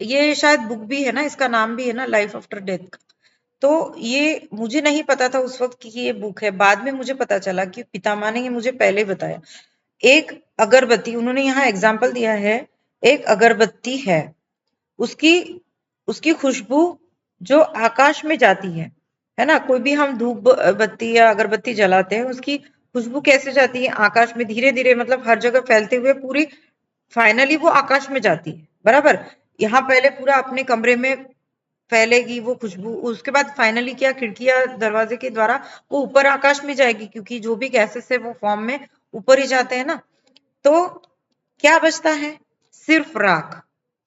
ये शायद बुक भी है ना, इसका नाम भी है ना लाइफ आफ्टर डेथ का। तो ये मुझे नहीं पता था उस वक्त कि ये बुक है, बाद में मुझे पता चला कि पितामह ने ये मुझे पहले बताया। एक अगरबत्ती उन्होंने यहाँ एग्जाम्पल दिया है, एक अगरबत्ती है, उसकी उसकी खुशबू जो आकाश में जाती है ना, कोई भी हम धूप बत्ती या अगरबत्ती जलाते हैं, उसकी खुशबू कैसे जाती है, आकाश में धीरे धीरे, मतलब हर जगह फैलते हुए पूरी फाइनली वो आकाश में जाती है, बराबर। यहाँ पहले पूरा अपने कमरे में फैलेगी वो खुशबू, उसके बाद फाइनली क्या, खिड़कियां दरवाजे के द्वारा वो ऊपर आकाश में जाएगी, क्योंकि जो भी गैसेस है वो फॉर्म में ऊपर ही जाते हैं ना। तो क्या बचता है, सिर्फ राख।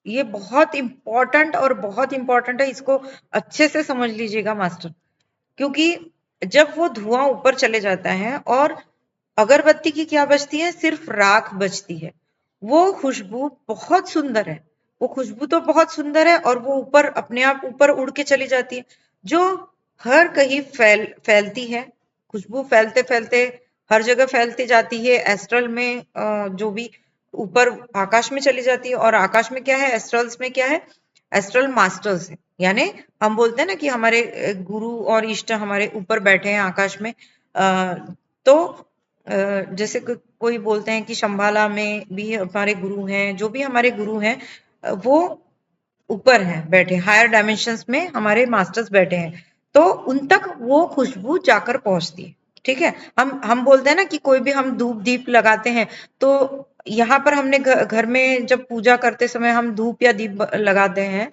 ये बहुत इंपॉर्टेंट और बहुत इंपॉर्टेंट है, इसको अच्छे से समझ लीजिएगा मास्टर, क्योंकि जब वो धुआं ऊपर चले जाता है और अगरबत्ती की क्या बचती है, सिर्फ राख बचती है। वो खुशबू बहुत सुंदर है, वो खुशबू तो बहुत सुंदर है, और वो ऊपर अपने आप ऊपर उड़ के चली जाती है, जो हर कहीं फैलती है, खुशबू फैलते फैलते हर जगह फैलती जाती है, एस्ट्रल में जो भी ऊपर आकाश में चली जाती है। और आकाश में क्या है, एस्ट्रल्स में क्या है, एस्ट्रल मास्टर्स है, यानी हम बोलते हैं ना कि हमारे गुरु और इष्ट हमारे ऊपर बैठे हैं आकाश में। तो जैसे कोई बोलते हैं कि शंबाला में भी हमारे गुरु हैं, जो भी हमारे गुरु हैं वो ऊपर हैं बैठे, हायर डायमेंशंस में हमारे मास्टर्स बैठे हैं, तो उन तक वो खुशबू जाकर पहुंचती है। ठीक है, हम बोलते हैं ना कि कोई भी हम धूप दीप लगाते हैं, तो यहाँ पर हमने घर में जब पूजा करते समय हम धूप या दीप लगाते हैं,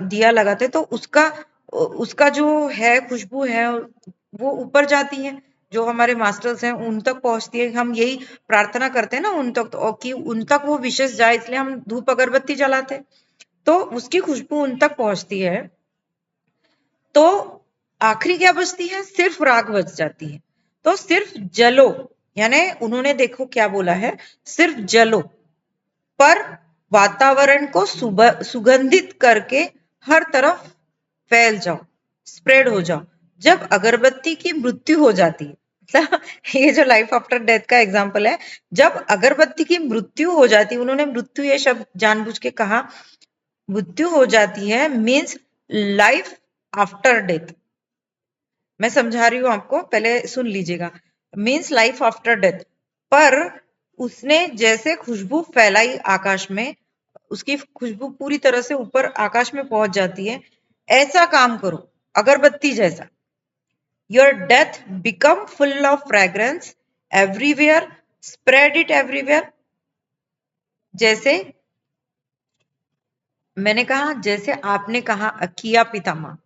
दिया लगाते हैं, तो उसका उसका जो है खुशबू है वो ऊपर जाती है, जो हमारे मास्टर्स हैं उन तक पहुंचती है। हम यही प्रार्थना करते हैं ना उन तक, तो कि उन तक वो विशेष जाए, इसलिए हम धूप अगरबत्ती जलाते हैं, तो उसकी खुशबू उन तक पहुंचती है। तो आखिरी क्या बचती है, सिर्फ राख बच जाती है। तो सिर्फ जलो, यानी उन्होंने देखो क्या बोला है, सिर्फ जलो पर वातावरण को सुगंधित करके हर तरफ फैल जाओ, स्प्रेड हो जाओ। जब अगरबत्ती की मृत्यु हो जाती है, मतलब ये जो लाइफ आफ्टर डेथ का एग्जाम्पल है, जब अगरबत्ती की मृत्यु हो जाती, उन्होंने मृत्यु ये शब्द जानबूझ के कहा, मृत्यु हो जाती है मीन्स लाइफ आफ्टर डेथ। मैं समझा रही हूं आपको, पहले सुन लीजिएगा। Means life after death. पर उसने जैसे खुशबू फैलाई आकाश में, उसकी खुशबू पूरी तरह से ऊपर आकाश में पहुंच जाती है, ऐसा काम करो अगरबत्ती जैसा। Your death become full of fragrance everywhere, spread it everywhere. जैसे मैंने कहा, जैसे आपने कहा किया पितामह,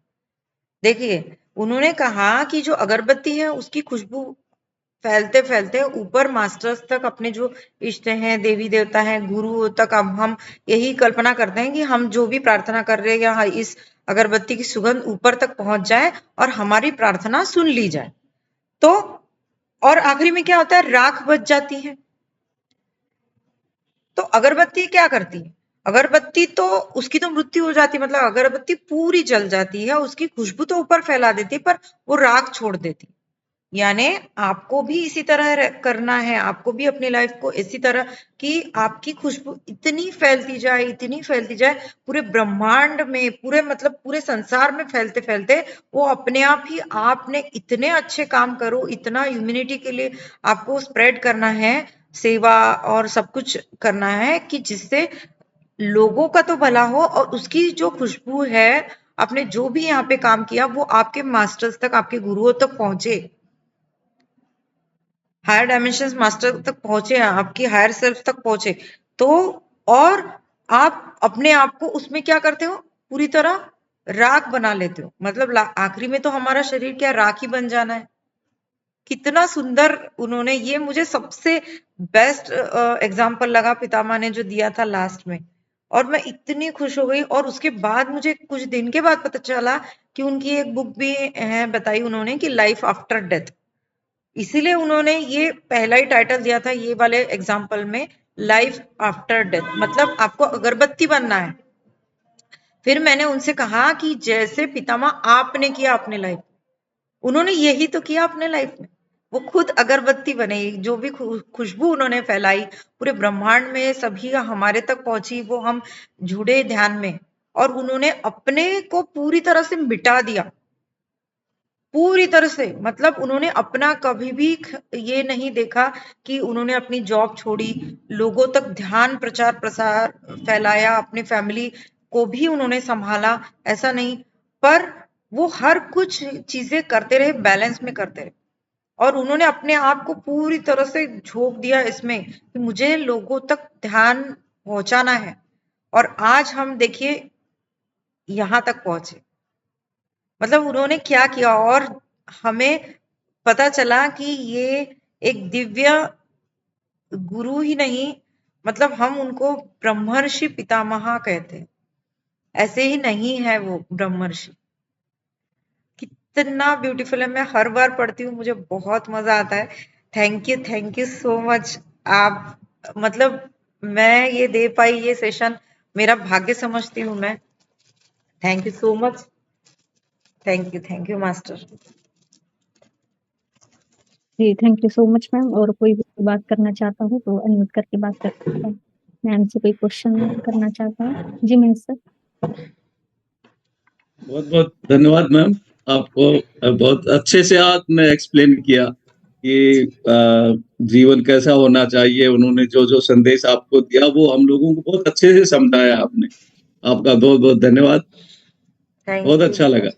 देखिए उन्होंने कहा कि जो अगरबत्ती है उसकी खुशबू फैलते फैलते ऊपर मास्टर्स तक, अपने जो इष्ट हैं, देवी देवता हैं, गुरु तक, अब हम यही कल्पना करते हैं कि हम जो भी प्रार्थना कर रहे हैं या इस अगरबत्ती की सुगंध ऊपर तक पहुंच जाए और हमारी प्रार्थना सुन ली जाए। तो और आखिरी में क्या होता है, राख बच जाती है। तो अगरबत्ती क्या करती है, अगरबत्ती तो उसकी तो मृत्यु हो जाती है, मतलब अगरबत्ती पूरी जल जाती है, उसकी खुशबू तो ऊपर फैला देती है पर वो राख छोड़ देती। यानी आपको भी इसी तरह करना है, आपको भी अपनी लाइफ को इसी तरह कि आपकी खुशबू इतनी फैलती जाए, इतनी फैलती जाए पूरे ब्रह्मांड में, पूरे मतलब पूरे संसार में फैलते फैलते वो अपने आप ही, आपने इतने अच्छे काम करो, इतना ह्यूमैनिटी के लिए आपको स्प्रेड करना है, सेवा और सब कुछ करना है कि जिससे लोगों का तो भला हो और उसकी जो खुशबू है, आपने जो भी यहाँ पे काम किया वो आपके मास्टर्स तक, आपके गुरुओं तक पहुंचे, हायर डायमेंशन मास्टर तक पहुंचे, आपकी हायर सेल्फ तक पहुंचे। तो और आप अपने आप को उसमें क्या करते हो, पूरी तरह राख बना लेते हो, मतलब आखिरी में तो हमारा शरीर क्या राख ही बन जाना है। कितना सुंदर उन्होंने, ये मुझे सबसे बेस्ट एग्जाम्पल लगा पितामह ने जो दिया था लास्ट में, और मैं इतनी खुश हो गई। और उसके बाद मुझे कुछ दिन के बाद पता चला कि उनकी एक बुक भी है बताई उन्होंने कि लाइफ आफ्टर डेथ, इसीलिए उन्होंने ये पहला ही टाइटल दिया था ये वाले एग्जाम्पल में, लाइफ आफ्टर डेथ, मतलब आपको अगरबत्ती बनना है। फिर मैंने उनसे कहा कि जैसे पितामह आपने किया अपने लाइफ, उन्होंने यही तो किया अपने लाइफ में, वो खुद अगरबत्ती बने, जो भी खुशबू उन्होंने फैलाई पूरे ब्रह्मांड में, सभी हमारे तक पहुंची, वो हम जुड़े ध्यान में, और उन्होंने अपने को पूरी तरह से मिटा दिया, पूरी तरह से। मतलब उन्होंने अपना कभी भी ये नहीं देखा कि उन्होंने अपनी जॉब छोड़ी, लोगों तक ध्यान प्रचार प्रसार फैलाया, अपनी फैमिली को भी उन्होंने संभाला, ऐसा नहीं, पर वो हर कुछ चीजें करते रहे, बैलेंस में करते रहे, और उन्होंने अपने आप को पूरी तरह से झोंक दिया इसमें कि मुझे लोगों तक ध्यान पहुंचाना है। और आज हम देखिए यहां तक पहुंचे, मतलब उन्होंने क्या किया, और हमें पता चला कि ये एक दिव्य गुरु ही नहीं, मतलब हम उनको ब्रह्मर्षि पितामह कहते हैं, ऐसे ही नहीं है वो ब्रह्मर्षि। कितना ब्यूटीफुल है, मैं हर बार पढ़ती हूँ, मुझे बहुत मजा आता है। Thank you so much. आप मतलब मैं ये दे पाई ये सेशन, मेरा भाग्य समझती हूँ मैं। Thank you so much. Thank you master. जी, thank you so much ma'am. और कोई भी बात करना चाहता हो तो अनम्यूट करके बात कर सकता है। मैम से कोई क्वेश्चन करना चाहता है? जी मिनिस्टर। बहुत बहुत धन्यवाद मैम, आपको बहुत अच्छे से आपने एक्सप्लेन किया कि जीवन कैसा होना चाहिए। उन्होंने जो जो संदेश आपको दिया वो हम लोगों को बहुत अच्छे से समझाया आपने। आपका बहुत बहुत धन्यवाद, बहुत थैंक यू। अच्छा लगा।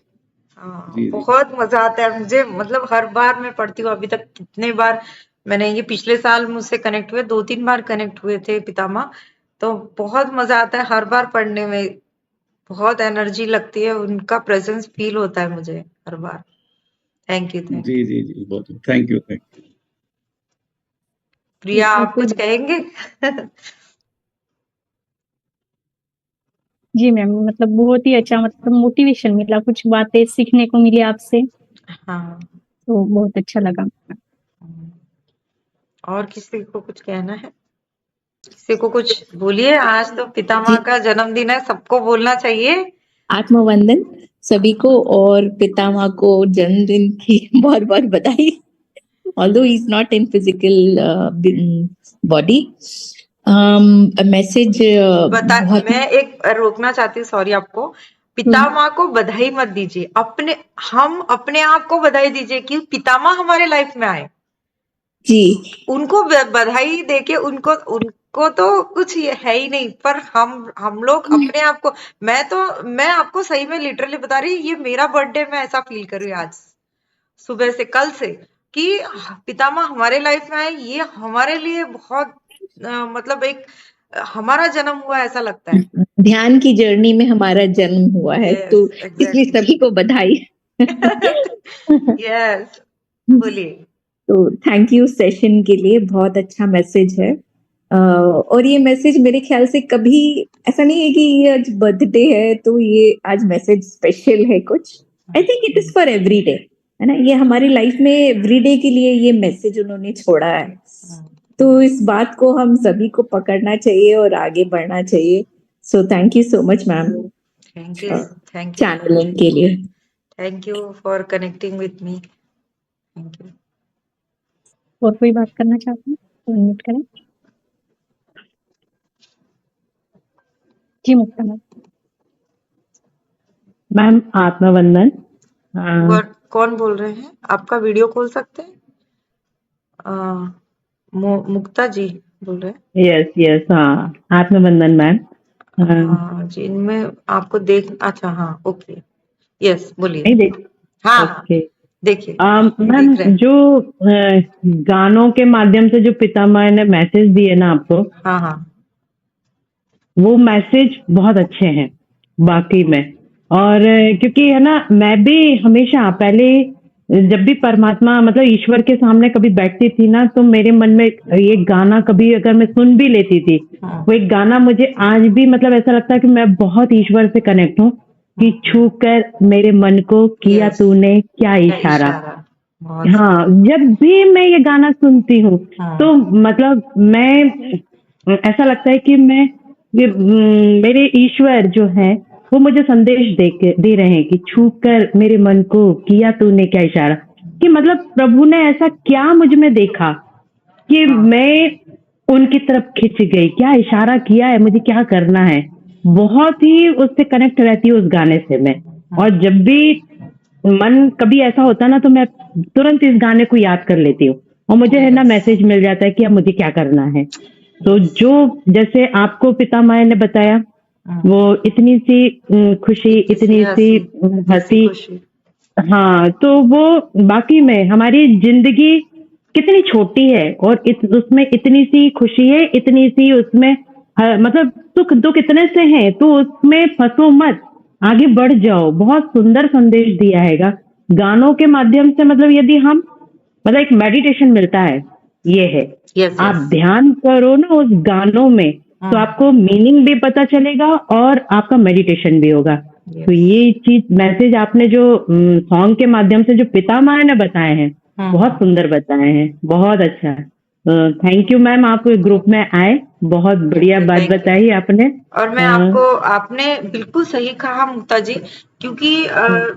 हाँ, जी जी बहुत मजा आता है मुझे, मतलब हर बार मैं पढ़ती हूँ, अभी तक कितने बार मैंने, ये पिछले साल मुझसे कनेक्ट हुए, 2-3 बार कनेक्ट हुए थे पितामह, तो बहुत मजा आता है हर बार पढ़ने में, बहुत एनर्जी लगती है, उनका प्रेजेंस फील होता है मुझे हर बार। Thank ji you. जी जी बहुत थैंक यू थैंक यू। प्रिया, और आप कोई कुछ कहेंगे? जी मैम, मतलब बहुत ही अच्छा, मतलब मोटिवेशन मिला, कुछ बातें सीखने को मिली आपसे, हाँ। तो बहुत अच्छा लगा। और किसी को कुछ कहना है? किसी को कुछ बोलिए, आज तो पितामह जी, का जन्मदिन है, सबको बोलना चाहिए। आत्मवंदन सभी को और पितामह को जन्मदिन की बहुत बहुत बधाई। although he's not in physical body. A message बहुत मैं एक रोकना चाहती हूँ, सॉरी आपको। पितामह को बधाई मत दीजिए, हम अपने आप को बधाई दीजिए कि पितामह हमारे लाइफ में आए। जी, उनको बधाई देके उनको तो कुछ है ही नहीं, पर हम लोग अपने आप को, मैं आपको सही में लिटरली बता रही, ये मेरा बर्थडे मैं ऐसा फील कर रही हूँ आज सुबह से, कल से, कि पितामह हमारे लाइफ में आए। ये हमारे लिए बहुत मतलब एक हमारा जन्म हुआ ऐसा लगता है। ध्यान की जर्नी में हमारा जन्म हुआ है, Yes, तो exactly. इसलिए सभी को बधाई। यस, बोलिए। तो थैंक यू सेशन के लिए, बहुत अच्छा मैसेज है। और ये मैसेज मेरे ख्याल से कभी ऐसा नहीं है कि ये आज बर्थडे है तो ये आज मैसेज स्पेशल है कुछ। I think it is for every day, है ना। ये हमारी लाइफ में एवरीडे के लिए ये मैसेज उन्होंने छोड़ा है, तो इस बात को हम सभी को पकड़ना चाहिए और आगे बढ़ना चाहिए। So thank you so much ma'am, thank you channelling के लिए। Thank you for connecting with me. Thank you. और कोई बात करना चाहते हैं तो अनम्यूट करें। जी मुक्ता मैम। मैम आत्मवंदन। कौन बोल रहे हैं? आपका वीडियो खोल सकते हैं? मुक्ता जी बोल रहे हैं? यस हाँ, आत्मवंदन मैम। हाँ जी, इनमें आपको अच्छा हाँ, ओके, यस बोलिए। नहीं देख, हाँ ओके। देखिए मैम जो गानों के माध्यम से जो पितामह ने मैसेज दिए ना आपको, हाँ, वो मैसेज बहुत अच्छे हैं वाकई में। और क्योंकि है ना, मैं भी हमेशा पहले जब भी परमात्मा मतलब ईश्वर के सामने कभी बैठती थी ना, तो मेरे मन में ये गाना कभी अगर मैं सुन भी लेती थी, वो एक गाना मुझे आज भी मतलब ऐसा लगता है कि मैं बहुत ईश्वर से कनेक्ट हूँ, कि छू कर मेरे मन को किया तूने क्या इशारा। हाँ, जब भी मैं ये गाना सुनती हूँ तो मतलब मैं ऐसा लगता है कि मैं मेरे ईश्वर जो है वो मुझे संदेश दे रहे हैं कि छू कर मेरे मन को किया तूने क्या इशारा, कि मतलब प्रभु ने ऐसा क्या मुझ में देखा कि मैं उनकी तरफ खिंच गई, क्या इशारा किया है, मुझे क्या करना है। बहुत ही उससे कनेक्ट रहती है उस गाने से मैं। और जब भी मन कभी ऐसा होता ना तो मैं तुरंत इस गाने को याद कर लेती हूँ और मुझे है ना मैसेज मिल जाता है कि अब मुझे क्या करना है। तो जो जैसे आपको पितामह ने बताया, वो इतनी सी खुशी, इतनी सी हंसी, हाँ, तो वो बाकी में हमारी जिंदगी कितनी छोटी है और उसमें इतनी सी खुशी है, इतनी सी उसमें मतलब सुख दुख इतने से हैं, तो उसमें फंसो मत, आगे बढ़ जाओ। बहुत सुंदर संदेश दिया हैगा गानों के माध्यम से। मतलब यदि हम मतलब एक मेडिटेशन मिलता है, ये है आप ध्यान करो ना उस गानों में, तो आपको मीनिंग भी पता चलेगा और आपका मेडिटेशन भी होगा। तो ये चीज मैसेज आपने जो सॉन्ग के माध्यम से जो पितामह ने बताए हैं, बहुत सुंदर बताए हैं, बहुत अच्छा। थैंक यू मैम, आप ग्रुप में आए, बहुत बढ़िया बात बताई आपने। और मैं आपने बिल्कुल सही कहा मुक्ता जी, क्योंकि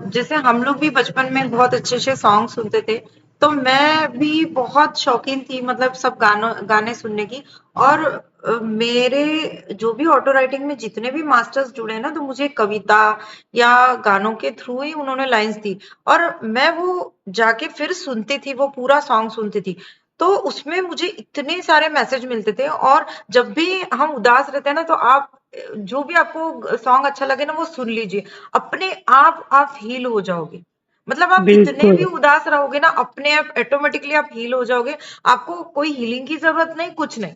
जैसे हम लोग भी बचपन में बहुत अच्छे सॉन्ग सुनते थे, तो मैं भी बहुत शौकीन थी मतलब सब गाने सुनने की। और मेरे जो भी ऑटो राइटिंग में जितने भी मास्टर्स जुड़े ना, तो मुझे कविता या गानों के थ्रू ही उन्होंने लाइंस दी, और मैं वो जाके फिर सुनती थी, वो पूरा सॉन्ग सुनती थी। तो उसमें मुझे इतने सारे मैसेज मिलते थे। और जब भी हम उदास रहते हैं ना, तो आप जो भी आपको सॉन्ग अच्छा लगे ना, वो सुन लीजिए, अपने आप हील हो जाओगे। मतलब आप कितने भी उदास रहोगे ना, अपने आप ऑटोमेटिकली आप हील हो जाओगे। आपको कोई हीलिंग की जरूरत नहीं, कुछ नहीं।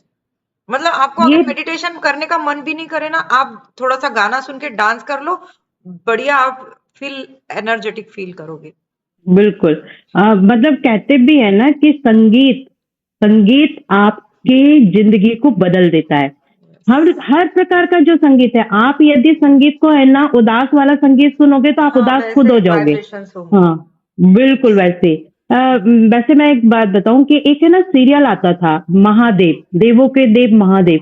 मतलब आपको अगर मेडिटेशन करने का मन भी नहीं करे ना, आप थोड़ा सा गाना सुन के डांस कर लो, बढ़िया आप एनर्जेटिक फील करोगे। बिल्कुल। मतलब कहते भी है ना कि संगीत आपकी जिंदगी को बदल देता है। हर प्रकार का जो संगीत है, आप यदि संगीत को है ना उदास वाला संगीत सुनोगे तो आप उदास खुद हो जाओगे। हाँ बिल्कुल वैसे। वैसे मैं एक बात बताऊं कि एक है ना सीरियल आता था महादेव, देवों के देव महादेव।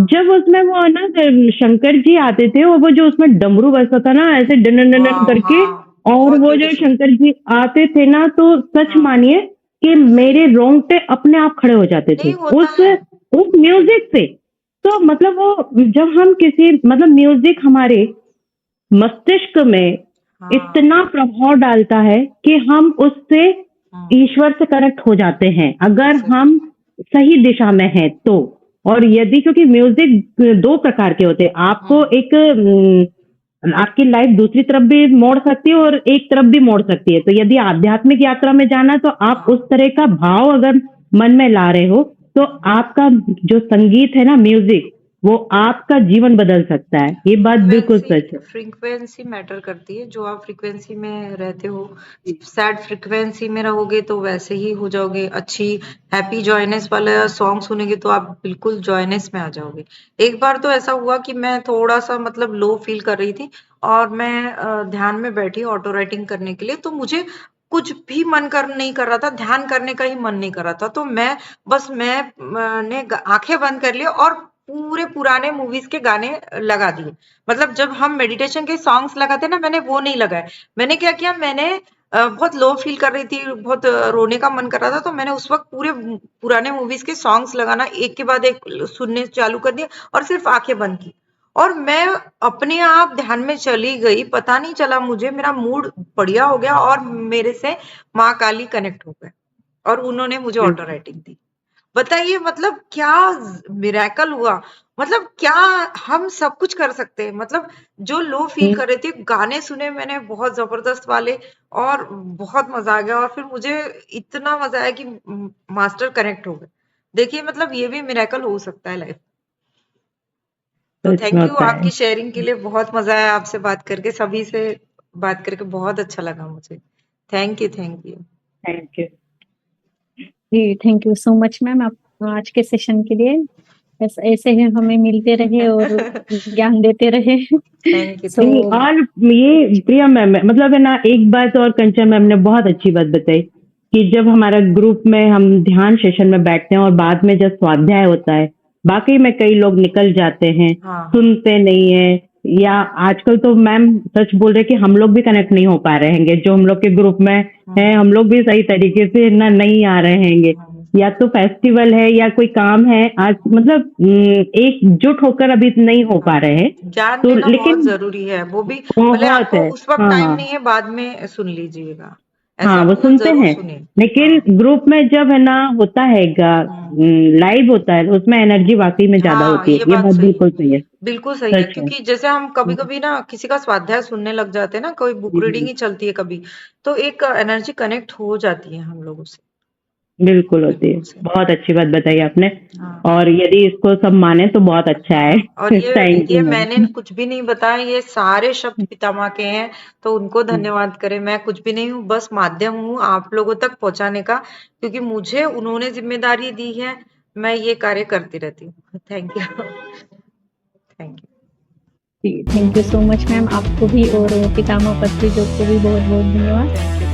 जब उसमें वो ना शंकर जी आते थे, और वो जो उसमें डमरू बजता था ना ऐसे डन डन करके, और वो जो शंकर जी आते थे ना, तो सच मानिए कि मेरे रोंगटे अपने आप खड़े हो जाते थे नहीं होता उस है। उस म्यूजिक से। तो मतलब वो जब हम किसी मतलब म्यूजिक हमारे मस्तिष्क में हाँ इतना प्रभाव डालता है कि हम उससे ईश्वर से कनेक्ट हो जाते हैं अगर Exactly. हम सही दिशा में हैं तो। और यदि क्योंकि म्यूजिक दो प्रकार के होते हैं, आपको एक आपकी लाइफ दूसरी तरफ भी मोड़ सकती है और एक तरफ भी मोड़ सकती है। तो यदि आध्यात्मिक यात्रा में जाना तो आप उस तरह का भाव अगर मन में ला रहे हो तो आपका जो संगीत है ना, म्यूजिक, वो आपका जीवन बदल सकता है। ये बात बिल्कुल सच है। फ्रीक्वेंसी मैटर करती है। जो आप फ्रीक्वेंसी में रहते हो, सैड फ्रीक्वेंसी में रहोगे तो वैसे ही हो जाओगे। अच्छी हैप्पी जॉयनेस वाला सॉन्ग सुनेंगे तो आप बिल्कुल जॉयनेस में आ जाओगे। एक बार तो ऐसा हुआ कि मैं थोड़ा सा मतलब लो फील कर रही थी और मैं ध्यान में बैठी ऑटो राइटिंग करने के लिए, तो मुझे कुछ भी मन नहीं कर रहा था, ध्यान करने का ही मन नहीं कर रहा था। तो मैंने आंखें बंद कर ली और पूरे पुराने मूवीज के गाने लगा दिए। मतलब जब हम मेडिटेशन के सॉन्ग्स लगाते ना, मैंने वो नहीं लगाए। मैंने क्या किया, मैंने बहुत लो फील कर रही थी, बहुत रोने का मन कर रहा था, तो मैंने उस वक्त पूरे पुराने मूवीज के सॉन्ग्स लगाना एक के बाद एक सुनने चालू कर दिए और सिर्फ आंखें बंद की। और मैं अपने आप ध्यान में चली गई, पता नहीं चला मुझे, मेरा मूड बढ़िया हो गया और मेरे से माँ काली कनेक्ट हो गए और उन्होंने मुझे ऑटो राइटिंग दी। बताइए मतलब क्या मिरेकल हुआ। मतलब क्या हम सब कुछ कर सकते हैं। मतलब जो लो फील कर रहे थे, गाने सुने मैंने बहुत जबरदस्त वाले और बहुत मजा आ गया और फिर मुझे इतना मजा आया कि मास्टर कनेक्ट हो गए। देखिए मतलब ये भी मिरेकल हो सकता है लाइफ। तो सच थैंक में यू होता है। आपकी शेयरिंग के लिए। बहुत मजा आया आपसे बात करके, सभी से बात करके बहुत अच्छा लगा मुझे। Thank you. Thank you. जी, thank you so much ma'am आप आज के सेशन के लिए। ऐसे ही हमें मिलते रहे और ज्ञान देते रहे। Thank you. सो नहीं, और ये प्रिया मैम मतलब है ना, एक बात और कंचन मैम ने बहुत अच्छी बात बताई कि जब हमारा ग्रुप में हम ध्यान सेशन में बैठते हैं और बाद में जब स्वाध्याय होता है, बाकी में कई लोग निकल जाते हैं, हाँ सुनते नहीं है, या आजकल तो मैम सच बोल रहे कि हम लोग भी कनेक्ट नहीं हो पा रहे हैं, जो हम लोग के ग्रुप में हैं हम लोग भी सही तरीके से ना नहीं आ रहे हैं, या तो फेस्टिवल है या कोई काम है, आज मतलब एकजुट होकर अभी नहीं हो पा रहे हैं। ज्ञान तो देना बहुत लेकिन जरूरी है। वो भी भले बहुत आपको है। उस वक्त हाँ टाइम हाँ नहीं है, बाद में सुन लीजिएगा। हाँ, ऐसा वो मतलब सुनते जरूर हैं, सुनिए। लेकिन हाँ ग्रुप में जब है ना होता है लाइव होता है, उसमें एनर्जी वाकई में ज्यादा हाँ, होती है। ये ये बात बात सही है। बिल्कुल सही है। बिल्कुल सही है, सच है। क्योंकि जैसे हम कभी कभी ना किसी का स्वाध्याय सुनने लग जाते हैं ना, कोई बुक रीडिंग ही चलती है कभी, तो एक एनर्जी कनेक्ट हो जाती है हम लोगों से। बिल्कुल होती है। बिल्कुल सही। बहुत अच्छी बात बताई आपने। हाँ और यदि इसको सब माने तो बहुत अच्छा है। और थैंक ये यू मैंने मैम। कुछ भी नहीं बताया, ये सारे शब्द पितामह के हैं, तो उनको धन्यवाद करें। मैं कुछ भी नहीं हूँ, बस माध्यम हूँ आप लोगों तक पहुंचाने का, क्योंकि मुझे उन्होंने जिम्मेदारी दी है, मैं ये कार्य करती रहती हूँ। Thank you. Thank you. Thank you so much ma'am आपको भी और पितामह पत्री जो को भी बहुत बहुत धन्यवाद। Thank you.